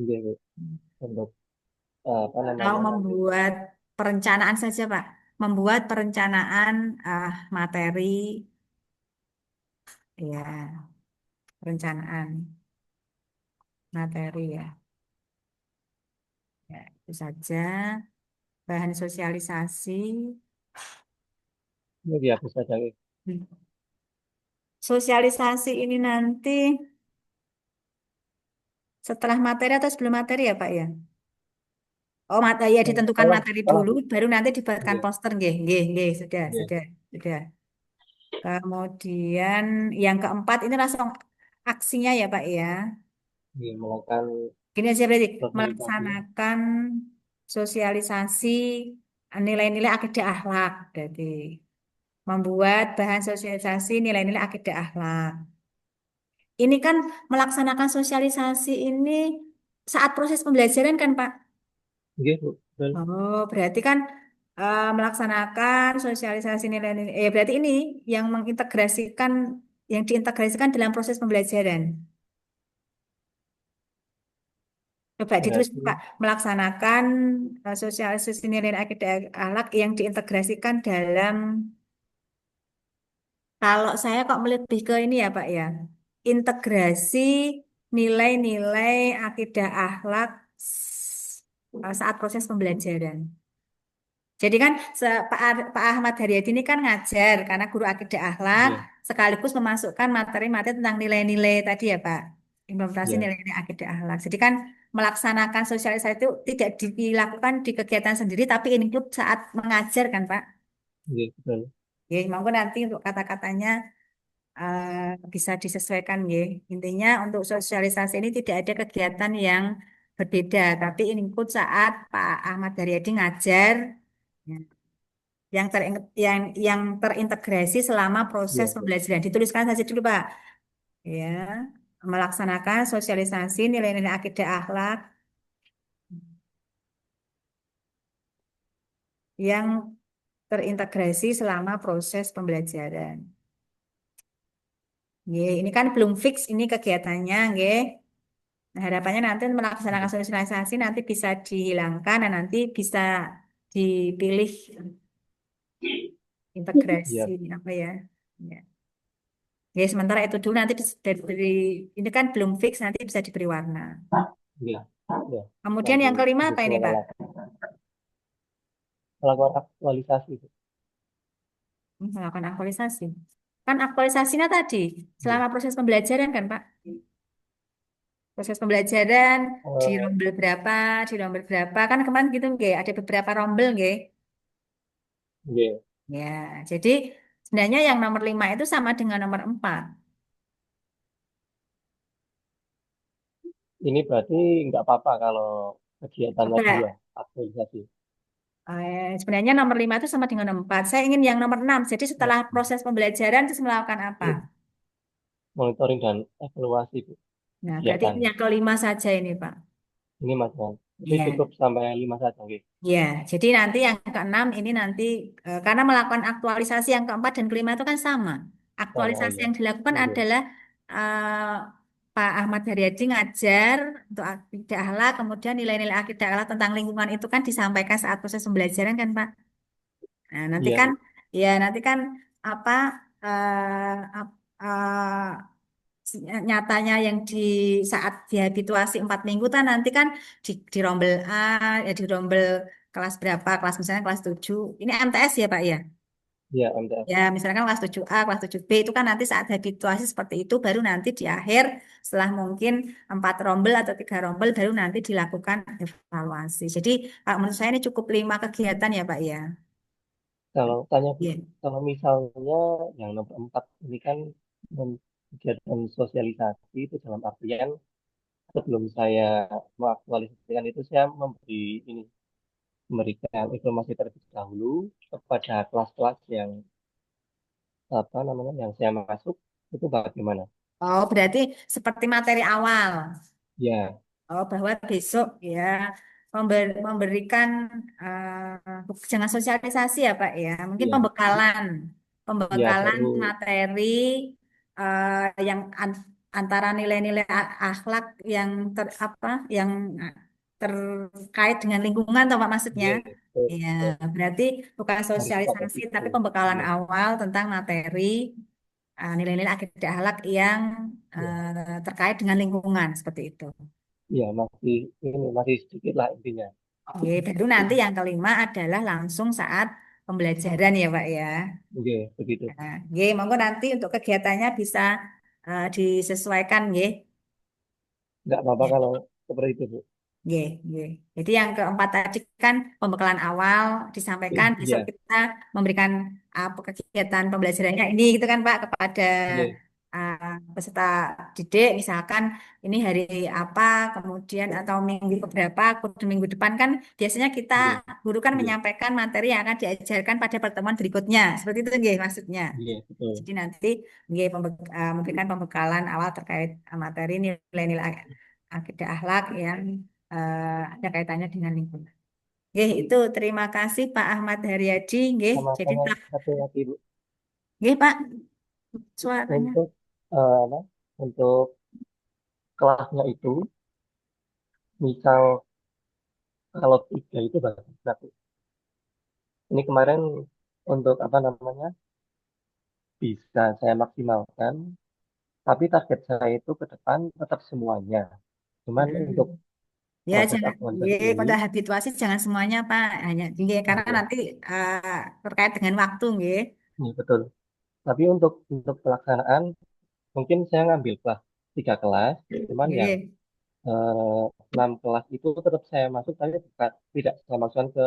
oke. Untuk apa Kalau namanya nanti membuat perencanaan saja, Pak. Membuat perencanaan materi, ya, perencanaan materi ya. Ya, itu saja. Bahan sosialisasi. ini dihapus saja. Sosialisasi ini nanti setelah materi atau sebelum materi ya Pak ya? Oh, ya ditentukan Setelah, materi setelah, dulu, Bu. baru nanti dibuatkan Oke, poster, nggih, nggih, nggih, sudah, oke. sudah, sudah. Kemudian yang keempat ini langsung aksinya ya Pak ya. Oke, melakukan Gini aja berarti sosialisasi. melaksanakan sosialisasi nilai-nilai akidah akhlak, berarti membuat bahan sosialisasi nilai-nilai akidah akhlak. Ini kan melaksanakan sosialisasi ini saat proses pembelajaran kan Pak? Oke, Bu. Betul. Oh, berarti kan melaksanakan sosialisasi nilai-nilai. Berarti ini yang mengintegrasikan, yang diintegrasikan dalam proses pembelajaran. Coba ditulis Berarti Pak, melaksanakan sosialisasi nilai akidah akhlak yang diintegrasikan dalam. Kalau saya kok lebih ke ini ya Pak ya, integrasi nilai-nilai akidah akhlak saat proses pembelajaran. Jadi kan Pak Ahmad Haryadi ini kan ngajar karena guru akidah akhlak ya, sekaligus memasukkan materi-materi tentang nilai-nilai tadi ya Pak. Implementasi ya, nilai-nilai akidah akhlak. Jadi kan melaksanakan sosialisasi itu tidak dilakukan di kegiatan sendiri tapi include saat mengajar kan Pak. ya, betul. Ya, monggo nanti untuk kata-katanya bisa disesuaikan ya. Intinya untuk sosialisasi ini tidak ada kegiatan yang berbeda tapi include saat Pak Ahmad Haryadi ngajar. Ya, yang terintegrasi selama proses Ya, ya. pembelajaran. Dituliskan saja dulu, Pak. Ya, melaksanakan sosialisasi nilai-nilai akidah akhlak yang terintegrasi selama proses pembelajaran. Nggih, ini kan belum fix ini kegiatannya, nggih. Nah, harapannya nanti melaksanakan sosialisasi nanti bisa dihilangkan dan nanti bisa dipilih integrasi Ya, apa ya. Ya. Ya, sementara itu dulu nanti ini kan belum fix nanti bisa diberi warna. ya, ya. Kemudian Nanti yang kelima apa ini, Pak? disesuaikan melakukan aktualisasi. Melakukan aktualisasi. Kan aktualisasinya tadi Ya. selama proses pembelajaran kan, Pak? Proses pembelajaran Eh, di rombel berapa, kan kemarin gitu nggih, ada beberapa rombel nggih. ya. Ya, jadi sebenarnya yang nomor 5 itu sama dengan nomor 4. Ini berarti nggak apa-apa kalau kegiatannya dua, Apa? aktualisasi. Sebenarnya nomor 5 itu sama dengan nomor 4. Saya ingin yang nomor 6. Jadi setelah proses pembelajaran terus melakukan apa? Monitoring dan evaluasi Bu, Nah, berarti kegiatan. ini yang kelima saja ini, Pak. Ini Mas. Tapi Iya. cukup sampai 5 saja, nggih. Ya, jadi nanti yang keenam ini nanti karena melakukan aktualisasi yang keempat dan kelima itu kan sama. Sama, oh Aktualisasi iya. yang dilakukan Nggih. adalah eh, Pak Ahmad Haryadi ngajar untuk akidah akhlak, kemudian nilai-nilai akidah akhlak tentang lingkungan itu kan disampaikan saat proses pembelajaran kan Pak. Nah, nanti Iya, kan ya nanti kan apa eh, ap- nyatanya yang di saat dihabituasi 4 minggu kan nanti kan di rombel A ya di rombel kelas berapa kelas misalnya kelas 7 ini MTS ya Pak ya iya MTS. ya misalkan kelas 7A kelas 7B itu kan nanti saat habituasi seperti itu baru nanti di akhir setelah mungkin 4 rombel atau 3 rombel baru nanti dilakukan evaluasi jadi menurut saya ini cukup 5 kegiatan ya Pak ya. Kalau tanya Iya. kalau misalnya yang nomor 4 ini kan kegiatan sosialisasi itu dalam artian sebelum saya mengaktualisasikan itu saya memberikan informasi terlebih dahulu kepada kelas-kelas yang apa namanya yang saya masuk itu bagaimana? Oh berarti seperti materi awal. Ya, Oh, bahwa besok ya memberikan jangan sosialisasi ya Pak ya, mungkin ya, pembekalan, ya pembekalan baru materi yang antara nilai-nilai akhlak yang yang terkait dengan lingkungan, toh Pak maksudnya. ya, Ya, berarti bukan harus pada sosialisasi itu. tapi pembekalan Ya, awal tentang materi nilai-nilai akidah akhlak yang ya, terkait dengan lingkungan seperti itu. ya masih sedikit lah intinya. Oke, baru nanti yang kelima adalah langsung saat pembelajaran ya Pak ya. Oke, begitu. Nah, oke, monggo nanti untuk kegiatannya bisa disesuaikan ya. Nggak apa-apa kalau seperti itu, Bu. Ye, ye. Jadi yang keempat tadi kan pembekalan awal disampaikan besok Iya, kita memberikan apa kegiatan pembelajarannya ini gitu kan Pak kepada iya, peserta didik misalkan ini hari apa kemudian atau minggu keberapa minggu depan kan biasanya kita iya, guru kan iya, menyampaikan materi yang akan diajarkan pada pertemuan berikutnya seperti itu nggih maksudnya. iya, betul. Jadi nanti nggih memberikan pembekalan awal terkait materi nilai-nilai akidah akhlak yang ada kaitannya dengan lingkungan. Nggih, itu terima kasih Pak Ahmad Haryadi. Nggih, jadi Sama-sama satu lagi, Bu. nggih Pak, suaranya. Untuk apa? Untuk kelasnya itu, misal kalau 3 itu berarti ini kemarin untuk apa namanya bisa saya maksimalkan, tapi target saya itu ke depan tetap semuanya. Cuman untuk Hmm. Ya, proses jangan, aktualisasi nggih, ini, pada habituasi jangan semuanya Pak, hanya nggih, karena ya, nanti terkait dengan waktu, nggih. ini betul. Tapi untuk pelaksanaan mungkin saya ngambil kelas 3 kelas, cuman yang Nggih. 6 kelas itu tetap saya masuk, tapi tidak saya masukkan ke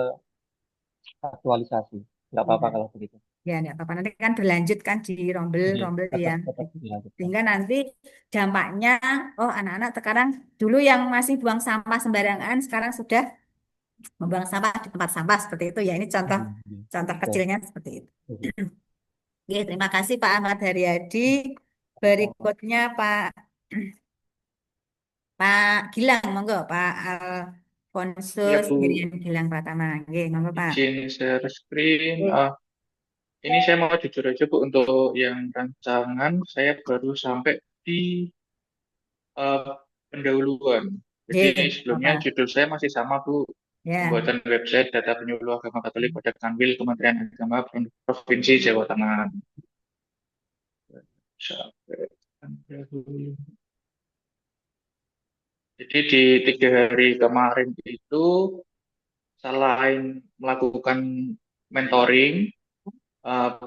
aktualisasi. Nggak apa-apa Ya, kalau begitu. ya, enggak apa-apa. Nanti kan berlanjut kan di Iya, rombel-rombel tetap yang tetap dilanjutkan. sehingga nanti dampaknya, oh anak-anak sekarang dulu yang masih buang sampah sembarangan, sekarang sudah membuang sampah di tempat sampah seperti itu ya. Ini contoh Iya, contoh betul. kecilnya seperti itu. Iya. Oke, terima kasih Pak Ahmad Haryadi. Sama-sama. Berikutnya Pak Gilang, monggo Pak Ya Alfonsus Bu, Miriam Gilang Pratama. Oke, monggo Pak. izin share screen. Oke. Ini saya mau jujur aja Bu, untuk yang rancangan saya baru sampai di eh, pendahuluan. Jadi Oke, sebelumnya Bapak. judul saya masih sama Bu, Ya, pembuatan website data penyuluh agama Katolik pada Kanwil Kementerian Agama Provinsi Jawa Tengah. Sampai pendahuluan. Jadi di 3 hari kemarin itu selain melakukan mentoring,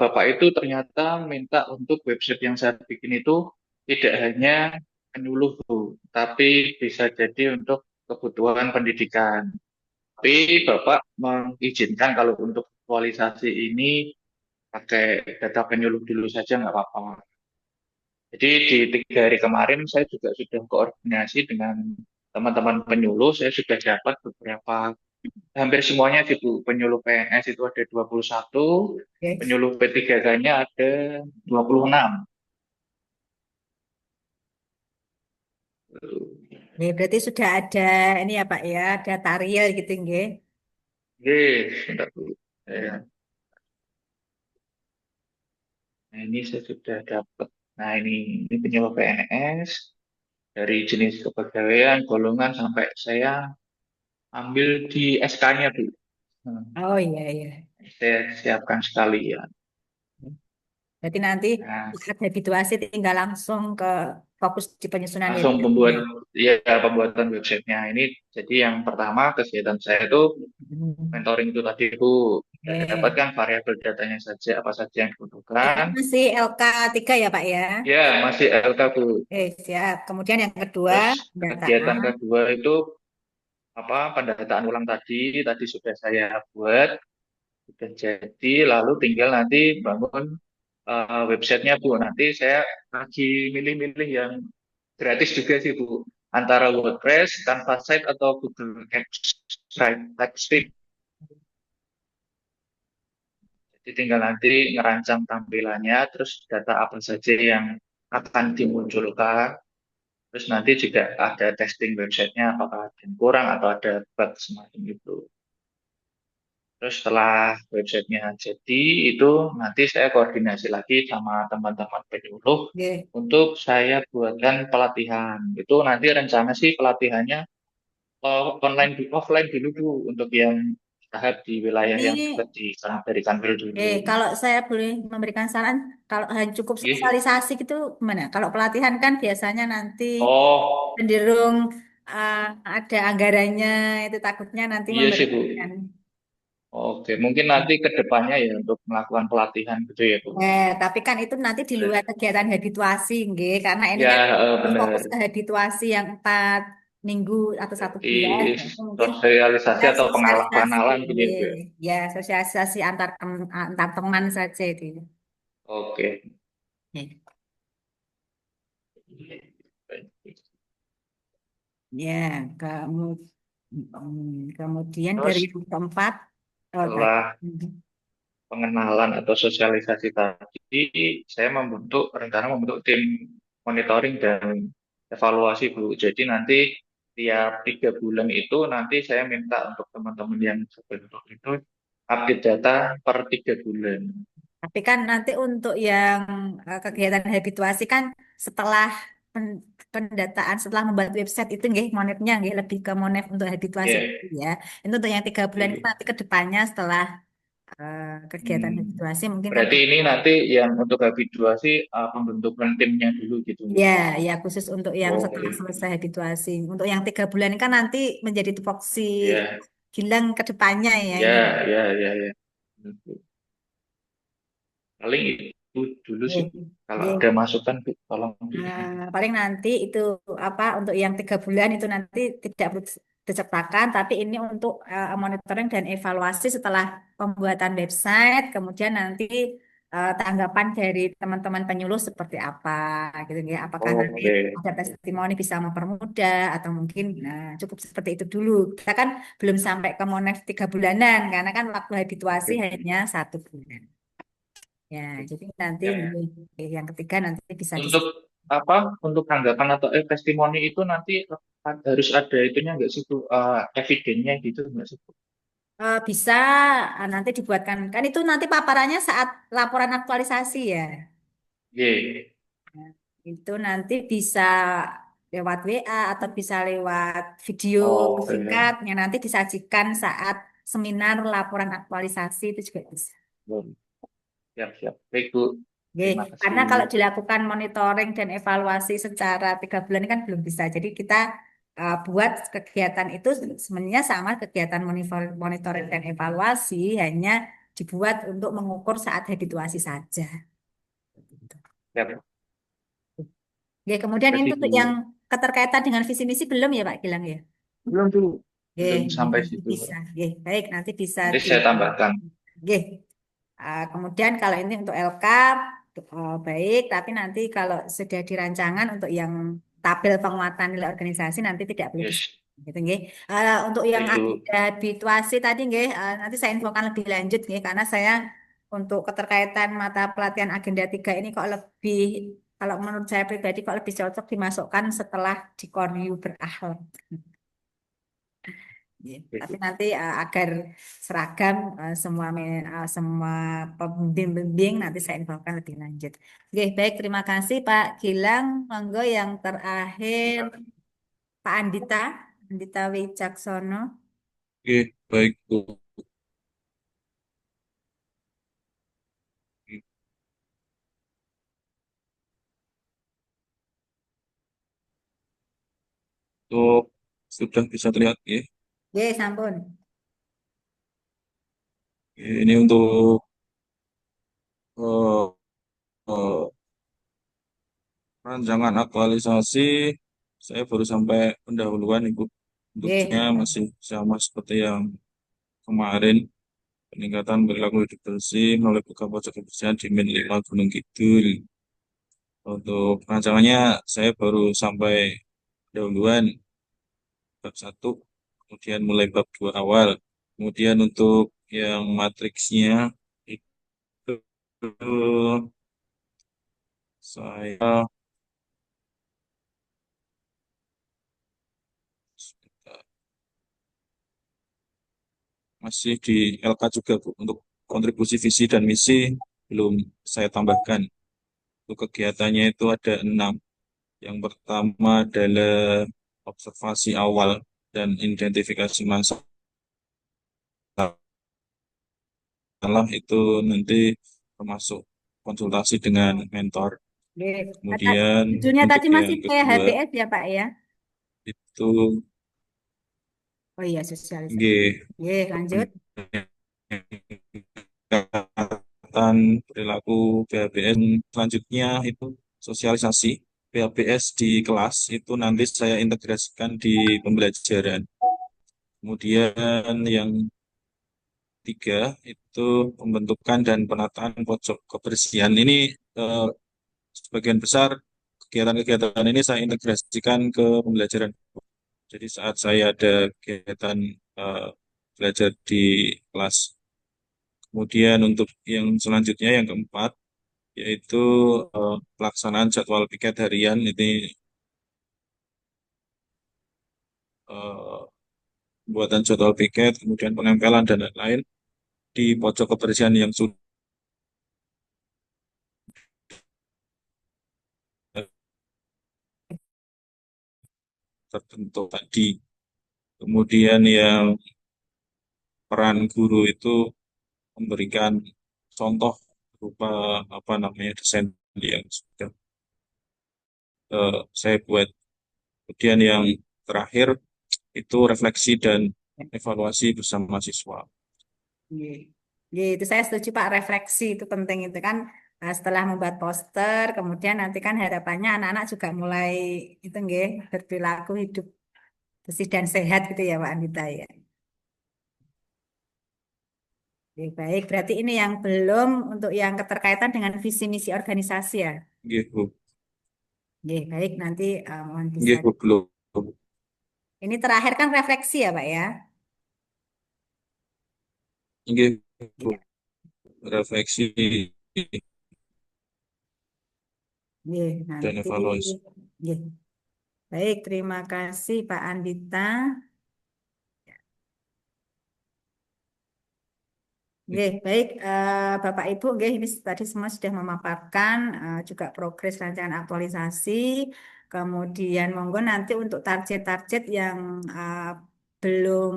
Bapak itu ternyata minta untuk website yang saya bikin itu tidak hanya penyuluh, Bu, tapi bisa jadi untuk kebutuhan pendidikan. Tapi Bapak mengizinkan kalau untuk aktualisasi ini pakai data penyuluh dulu saja nggak apa-apa. Jadi di 3 hari kemarin saya juga sudah koordinasi dengan teman-teman penyuluh, saya sudah dapat beberapa hampir semuanya gitu. Penyuluh PNS itu ada 21, oke. penyuluh P3K-nya ada 26. Berarti sudah ada ini ya Pak ya, data real gitu nggih. Oke, sebentar dulu. Ya. Nah, ini saya sudah dapat. Nah, ini penyebab PNS dari jenis kepegawaian, golongan sampai saya ambil di SK-nya dulu. Oh iya iya. Saya siapkan sekalian. Berarti nanti Nah, saat habituasi tinggal langsung ke fokus di penyusunan langsung websitenya. pembuatan websitenya ini. Jadi yang pertama kegiatan saya itu mentoring itu tadi Bu, Oke. dapatkan variabel datanya saja apa saja yang Itu dibutuhkan. masih LK3 ya Pak ya? Ya, masih LK Bu. Siap. Kemudian yang kedua, Terus kegiatan pendataan. kedua itu apa pendataan ulang tadi sudah saya buat, sudah jadi, lalu tinggal nanti bangun websitenya Bu. Nanti saya lagi milih-milih yang gratis juga sih Bu, antara WordPress, Canva Site atau Google TypeScript. Jadi tinggal nanti ngerancang tampilannya, terus data apa saja yang akan dimunculkan. Terus nanti juga ada testing websitenya, apakah ada yang kurang atau ada bug semacam itu. Terus setelah websitenya jadi, itu nanti saya koordinasi lagi sama teman-teman penyuluh Oke. untuk saya buatkan pelatihan. Itu nanti rencana sih pelatihannya online offline dulu Bu, untuk yang tahap di wilayah yang Ini dekat dari Kanwil dulu. kalau saya boleh memberikan saran, kalau hanya cukup Iya. sosialisasi gitu gimana? Kalau pelatihan kan biasanya nanti Oh, cenderung uh, ada anggarannya, itu takutnya nanti iya sih Bu. memberatkan. Oke, mungkin nanti ke depannya ya untuk melakukan pelatihan gitu ya Bu. Tapi kan itu nanti di luar kegiatan habituasi, nggih, karena ini Ya, kan benar. fokus ke habituasi yang 4 minggu atau 1 bulan, Di ya. Itu mungkin sosialisasi kita atau sosialisasi, pengenalan gitu ya Bu. nggih. Ya sosialisasi antar teman saja itu. Oke. Nggih. Ya, kamu kemudian dari Terus yang keempat, baik. setelah pengenalan atau sosialisasi tadi, saya rencana membentuk tim monitoring dan evaluasi Bu. Jadi nanti tiap 3 bulan itu nanti saya minta untuk teman-teman yang sebentuk itu update data per 3 bulan. Tapi kan nanti untuk yang kegiatan habituasi kan setelah pendataan, setelah membuat website itu nggih, monetnya nggih lebih ke monet untuk habituasi Ya, itu ya. Itu untuk yang 3 bulan itu Ibu. nanti ke depannya setelah kegiatan Hmm. habituasi mungkin kan Berarti ini nanti yang untuk habituasi pembentukan timnya dulu gitu. ya ya khusus untuk yang setelah Oke. selesai habituasi. Untuk yang 3 bulan ini kan nanti menjadi tupoksi Ya, Gilang ke depannya ya ini. ya, ya, ya, ya. Paling itu dulu sih. Nggih. Kalau Nggih. ada masukan, Bu, tolong. Paling nanti itu apa untuk yang 3 bulan itu nanti tidak perlu diciptakan, tapi ini untuk monitoring dan evaluasi setelah pembuatan website, kemudian nanti tanggapan dari teman-teman penyuluh seperti apa gitu ya. Apakah nanti Oke. ada testimoni bisa mempermudah atau mungkin cukup seperti itu dulu. Kita kan belum sampai ke monet 3 bulanan karena kan waktu habituasi Oke. hanya 1 bulan. Ya, jadi nanti Ya. yang ketiga nanti bisa Untuk apa? Untuk tanggapan atau testimoni itu nanti harus ada itunya nggak sih, Bu? Evidennya gitu nggak sih, Bu? bisa nanti dibuatkan kan itu nanti paparannya saat laporan aktualisasi ya. Iya. Nah, itu nanti bisa lewat WA atau bisa lewat video Oke. singkat yang nanti disajikan saat seminar laporan aktualisasi itu juga bisa. Siap, siap. Baik, Bu. Oke, Terima karena kalau kasih. dilakukan monitoring dan evaluasi secara 3 bulan kan belum bisa. Jadi kita buat kegiatan itu sebenarnya sama kegiatan monitoring dan evaluasi hanya dibuat untuk mengukur saat habituasi saja. Siap. Oke, kemudian Terima ini kasih, untuk Bu. yang keterkaitan dengan visi misi belum ya Pak Gilang ya? Belum, Bu. Oke, Belum ini sampai nanti situ. bisa. Oke, baik nanti bisa Nanti di. saya tambahkan. Oke. Kemudian kalau ini untuk LK baik, tapi nanti kalau sudah dirancangan untuk yang tabel penguatan nilai organisasi nanti tidak perlu Yes. gitu nggih. Untuk yang Baik, Bu. agenda habituasi tadi nggih, nanti saya infokan lebih lanjut nggih karena saya untuk keterkaitan mata pelatihan agenda 3 ini kok lebih kalau menurut saya pribadi kok lebih cocok dimasukkan setelah di Koryu berakhlak. Ya, tapi nanti agar seragam semua pembimbing nanti saya infokan lebih lanjut. Oke, baik, terima kasih Pak Gilang. Monggo yang terakhir Pak Andita, Andita Wicaksono. Oke, baik Bu. Untuk sudah bisa terlihat ya. Oke, sampun. Ini untuk eh, eh, rancangan aktualisasi saya baru sampai pendahuluan Ibu. Bentuknya Oke, masih sama seperti yang kemarin, peningkatan perilaku hidup bersih melalui buka pojok kebersihan di Min 5 Gunung Kidul. Untuk rancangannya saya baru sampai pendahuluan bab 1, kemudian mulai bab 2 awal. Kemudian untuk yang matriksnya itu saya masih di LK juga Bu. Untuk kontribusi visi dan misi belum saya tambahkan. Untuk kegiatannya itu ada 6. Yang pertama adalah observasi awal dan identifikasi masalah, itu nanti termasuk konsultasi dengan mentor. oke. Kemudian Judulnya untuk tadi yang masih kedua PHBS ya Pak ya? itu Oh iya, sosialisasi. G, Oke, lanjut. pendekatan perilaku PHBS. Selanjutnya itu sosialisasi PHBS di kelas, itu nanti saya integrasikan di pembelajaran. Kemudian yang tiga itu pembentukan dan penataan pojok kebersihan. Ini eh, sebagian besar kegiatan-kegiatan ini saya integrasikan ke pembelajaran. Jadi saat saya ada kegiatan eh, belajar di kelas. Kemudian untuk yang selanjutnya yang keempat yaitu pelaksanaan jadwal piket harian. Ini eh, pembuatan jadwal piket, kemudian penempelan dan lain-lain di pojok kebersihan yang sudah terbentuk tadi. Kemudian yang peran guru itu memberikan contoh berupa apa namanya desain yang sudah saya buat. Kemudian yang terakhir itu refleksi dan evaluasi bersama siswa. Iya. Iya, itu saya setuju Pak, refleksi itu penting itu kan. Setelah membuat poster, kemudian nanti kan harapannya anak-anak juga mulai itu nggih berperilaku hidup bersih dan sehat gitu ya Pak Andita ya. Oke, baik, berarti ini yang belum untuk yang keterkaitan dengan visi misi organisasi ya. Gitu, Oke, baik, nanti mohon bisa. gitu belum. Ini terakhir kan refleksi ya Pak ya. Gitu, Iya. refleksi Oke, dan nanti. evaluasi. Oke. Baik, terima kasih Pak Andita. Oke, baik, Bapak Ibu, oke, ini tadi semua sudah memaparkan juga progres rancangan aktualisasi. Kemudian monggo nanti untuk target-target yang belum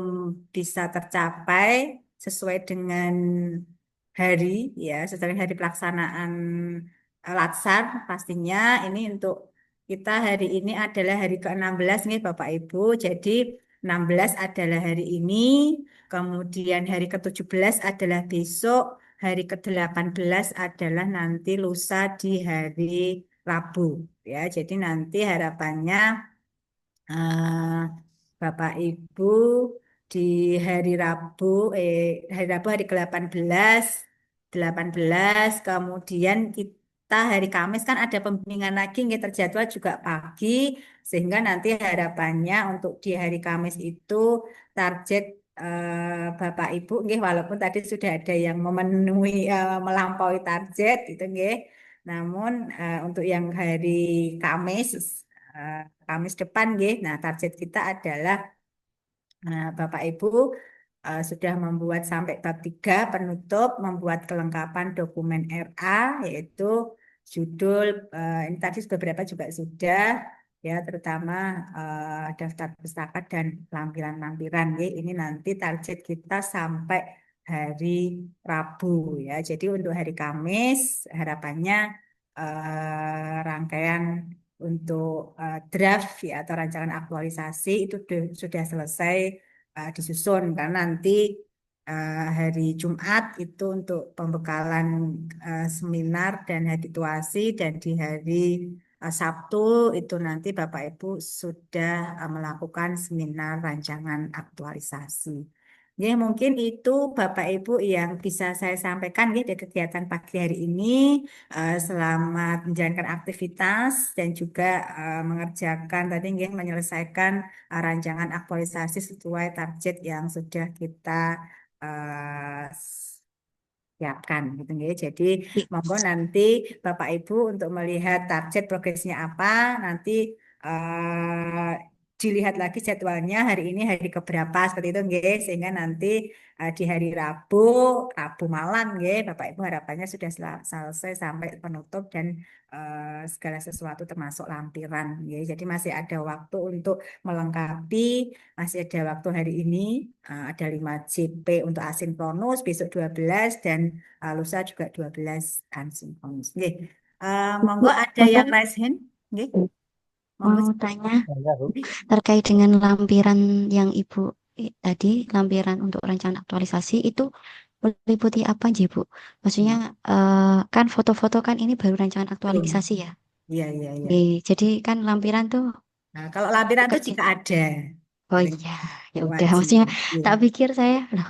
bisa tercapai sesuai dengan hari, ya, sesuai dengan hari pelaksanaan Latsar, pastinya ini untuk kita hari ini adalah hari ke-16 nih Bapak Ibu. Jadi 16 adalah hari ini. Kemudian hari ke-17 adalah besok, hari ke-18 adalah nanti lusa di hari Rabu. Ya, jadi nanti harapannya eh, Bapak Ibu di hari Rabu, hari ke-18, 18, kemudian kita hari Kamis kan ada pembimbingan lagi, nggih terjadwal juga pagi, sehingga nanti harapannya untuk di hari Kamis itu target Bapak Ibu, nggih, walaupun tadi sudah ada yang memenuhi melampaui target, gitu, nggih. Namun untuk yang hari Kamis, eh, Kamis depan, nggih. Nah, target kita adalah Bapak Ibu sudah membuat sampai bab 3 penutup, membuat kelengkapan dokumen RA, yaitu judul, ini tadi beberapa juga sudah, ya terutama daftar pustaka dan lampiran-lampiran. Ya. Ini nanti target kita sampai hari Rabu ya. Jadi untuk hari Kamis harapannya rangkaian untuk draft ya atau rancangan aktualisasi itu sudah selesai disusun karena nanti hari Jumat itu untuk pembekalan seminar dan habituasi dan di hari Sabtu itu nanti Bapak Ibu sudah melakukan seminar rancangan aktualisasi. Ya, mungkin itu Bapak Ibu yang bisa saya sampaikan ya dari kegiatan pagi hari ini. Selamat menjalankan aktivitas dan juga mengerjakan tadi ya, menyelesaikan rancangan aktualisasi sesuai target yang sudah kita siapkan gitu ya. Jadi monggo nanti Bapak Ibu untuk melihat target progresnya apa, nanti eh, dilihat lagi jadwalnya hari ini hari keberapa seperti itu nggih. Sehingga nanti di hari Rabu malam nggih, Bapak Ibu harapannya sudah selesai sampai penutup dan segala sesuatu termasuk lampiran nggih. Jadi masih ada waktu untuk melengkapi, masih ada waktu hari ini ada 5 JP untuk asinkronus, besok 12 dan lusa juga 12 asinkronus. Nggih. Monggo ada yang raise hand? Nggih. Monggo. Mau tanya Banyak, Bu. terkait dengan lampiran yang Ibu tadi, lampiran untuk rencana aktualisasi itu meliputi apa aja, Bu? Maksudnya kan foto-foto kan ini baru rancangan Belum. aktualisasi ya. Iya, iya, iya. Jadi kan lampiran tuh Nah, kalau lampiran itu kecil. jika ada. Oh Paling iya, ya udah. wajib. Maksudnya Iya. tak pikir saya, loh,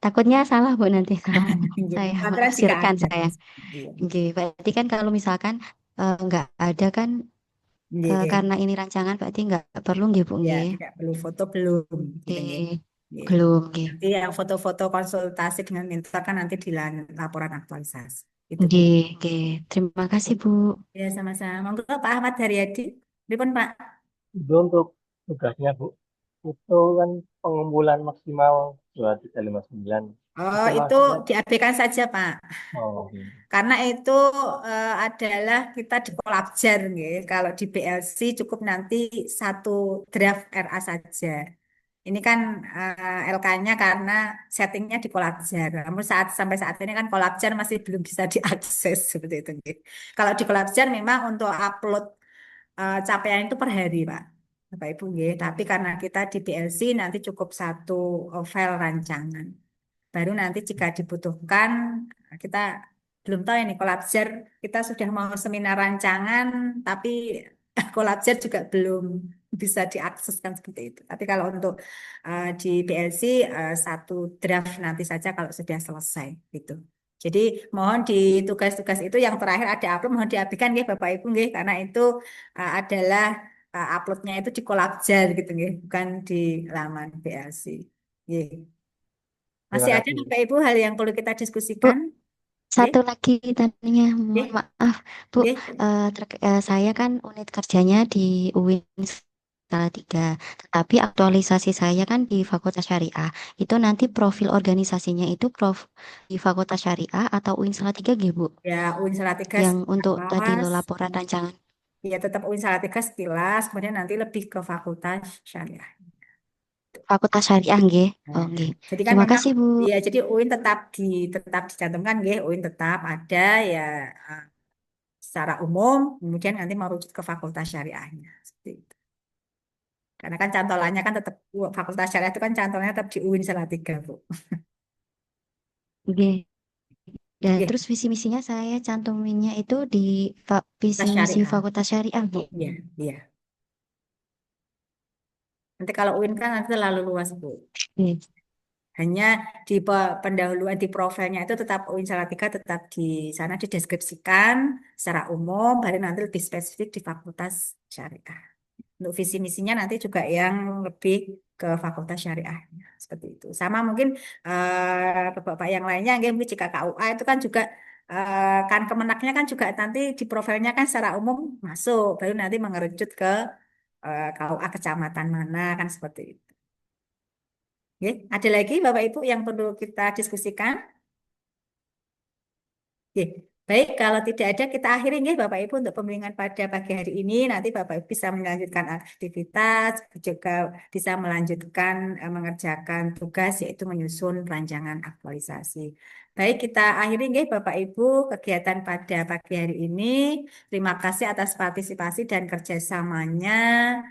takutnya salah Bu nanti kalau Iya, saya lampiran jika menafsirkan ada. saya. Iya. Oke, berarti kan kalau misalkan nggak ada kan Iya, iya. karena ini rancangan berarti nggak perlu nggih Bu Ya, nggih. tidak perlu foto belum. Gitu, nggih. Iya. Belum nggih. Nanti yang foto-foto konsultasi dengan minta kan nanti di laporan aktualisasi. Itu. Nggih, nggih. Terima kasih Bu. Ya, sama-sama. Monggo Pak Ahmad Haryadi. Pripun Pak? Itu untuk tugasnya, Bu. Itu kan pengumpulan maksimal 2359. Oh, Itu itu maksudnya, diabaikan saja Pak. oh, Karena itu adalah kita di Kolabjar, nggih. Kalau di BLC cukup nanti satu draft RA saja. Ini kan LK-nya karena settingnya di Kolabjar. Namun sampai saat ini kan Kolabjar masih belum bisa diakses seperti itu, nggih. Kalau di Kolabjar memang untuk upload capaian itu per hari, Pak. Bapak Ibu, nggih. Tapi karena kita di BLC nanti cukup satu file rancangan. Baru nanti jika dibutuhkan, kita belum tahu ini Kolabjar, kita sudah mau seminar rancangan, tapi Kolabjar juga belum bisa diakseskan seperti itu. Tapi kalau untuk di BLC satu draft nanti saja kalau sudah selesai gitu. Jadi mohon di tugas-tugas itu yang terakhir ada upload mohon diabaikan nggih Bapak Ibu nggih karena itu adalah uploadnya itu di Kolabjar gitu nggih, bukan di laman BLC. Nggih. terima Masih ada kasih. Bapak Ibu hal yang perlu kita Bu, diskusikan? satu lagi tadinya mohon Nggih, maaf Bu, nggih. saya kan unit kerjanya di UIN Salatiga, tetapi aktualisasi saya kan di Fakultas Syariah. Itu nanti profil organisasinya itu di Fakultas Syariah atau UIN Salatiga gitu, Bu? Ya, UIN Salatiga Yang untuk tadi lo sekilas, laporan rancangan. ya tetap UIN Salatiga sekilas, kemudian nanti lebih ke Fakultas Syariah. Fakultas Syariah nggih. Nah, Oh nggih. jadi kan Terima memang, kasih Bu. ya jadi UIN tetap dicantumkan, nggih, UIN tetap ada ya eh, secara umum, kemudian nanti merujuk ke Fakultas Syariahnya. Seperti itu. Karena kan cantolannya kan tetap Fakultas Syariah itu kan cantolannya tetap di UIN Salatiga, Bu. Nggih. Dan Nggih, terus visi misinya saya cantuminnya itu di visi Fakultas misi Syariah. Fakultas Syariah Bu. Iya, iya. Nanti kalau UIN kan nanti terlalu luas, Bu. Nggih. Hanya di pendahuluan di profilnya itu tetap UIN Salatiga tetap di sana dideskripsikan secara umum, baru nanti lebih spesifik di Fakultas Syariah. Untuk visi misinya nanti juga yang lebih ke Fakultas Syariah seperti itu. Sama mungkin bapak-bapak yang lainnya, mungkin jika KUA itu kan juga kan Kemenaknya kan juga nanti di profilnya kan secara umum masuk, baru nanti mengerucut ke KUA kecamatan mana kan seperti itu. Oke, ada lagi Bapak Ibu yang perlu kita diskusikan? Oke, baik, kalau tidak ada kita akhiri nih Bapak Ibu untuk pembimbingan pada pagi hari ini. Nanti Bapak Ibu bisa melanjutkan aktivitas, juga bisa melanjutkan mengerjakan tugas yaitu menyusun rancangan aktualisasi. Baik, kita akhiri nih Bapak Ibu kegiatan pada pagi hari ini. Terima kasih atas partisipasi dan kerjasamanya.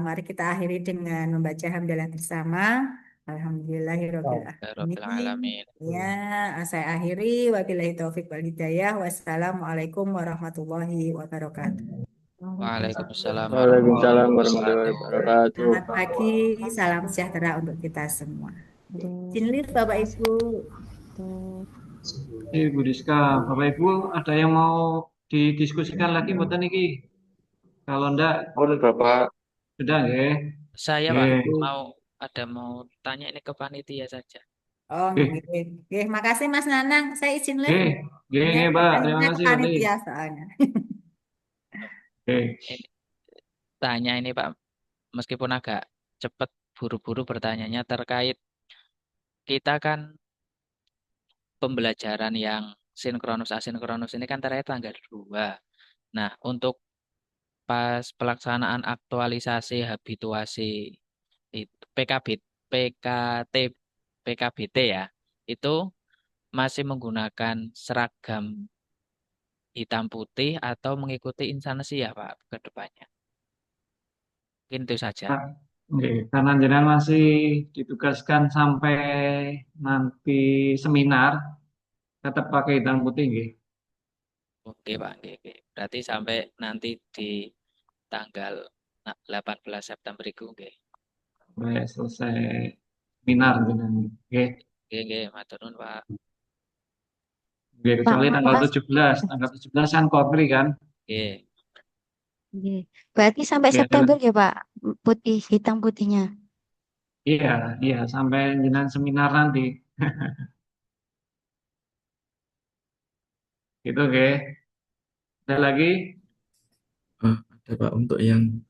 Mari kita akhiri dengan membaca hamdalah bersama. Alhamdulillahirabbil Rabbil alamin. alamin. Ya, saya akhiri. Wabillahi taufik wal hidayah. Wassalamualaikum warahmatullahi wabarakatuh. Waalaikumsalam Waalaikumsalam warahmatullahi warahmatullahi wabarakatuh. wabarakatuh. Selamat pagi, salam sejahtera untuk kita semua. Izin lift Bapak Ibu. Bu Rizka, Bapak Ibu ada yang mau didiskusikan lagi mboten niki? Kalau enggak, Bapak. sudah ya. Saya Pak mau tanya ini ke panitia saja. Oh, nggih. Makasih Mas Nanang. Saya izin lift. Nggih, Pak. Terima Pertanyaannya ke kasih, panitia soalnya. Ini, tanya ini Pak, meskipun agak cepat, buru-buru bertanyanya terkait kita kan pembelajaran yang sinkronus asinkronus ini kan terakhir tanggal 2. Nah, untuk pas pelaksanaan aktualisasi habituasi itu PKT PKBT ya, itu masih menggunakan seragam hitam putih atau mengikuti instansi ya Pak ke depannya. Mungkin itu saja. Nggih, karena jenengan masih ditugaskan sampai nanti seminar, tetap pakai hitam putih nggih. Oke Pak, oke. Berarti sampai nanti di tanggal 18 September itu nggih. Sampai selesai seminar jenengan nggih. Nggih, matur nuwun Pak. Nggih, kecuali tanggal 17. Tanggal 17 kan Kopri kan? Nggih. Oke. Berarti sampai September ya Pak, putih hitam putihnya. Iya, sampai jenengan seminar nanti. Gitu, nggih. Ada lagi? Ada Pak untuk yang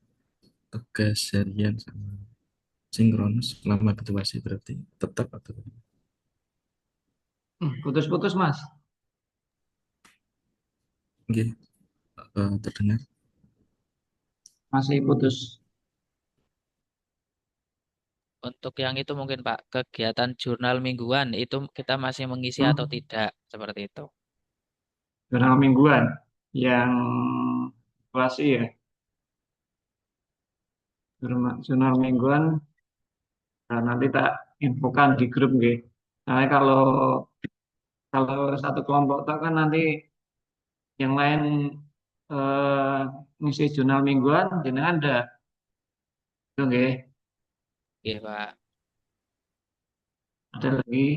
tugas harian sama sinkronus selama habituasi berarti tetap atau Putus-putus, Mas. Nggih, terdengar. Masih putus. Untuk yang itu mungkin Pak, kegiatan jurnal mingguan itu kita masih mengisi atau tidak, seperti itu. Jurnal mingguan yang kelas ya. Jurnal mingguan nanti tak infokan di grup nggih. Nah, kalau satu kelompok tak kan nanti yang lain ngisi jurnal mingguan jenengan ada. Itu nggih. Nggih, Pak. Ada lagi?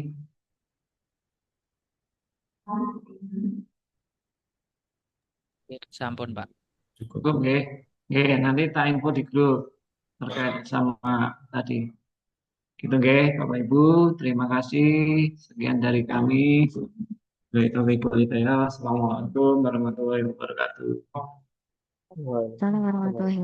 Sampun, Pak. Cukup nggih. Nggih, nanti tak info di grup terkait sama tadi. Gitu nggih, Bapak Ibu, terima kasih. Sekian dari kami. Assalamualaikum warahmatullahi wabarakatuh. Assalamualaikum warahmatullahi wabarakatuh.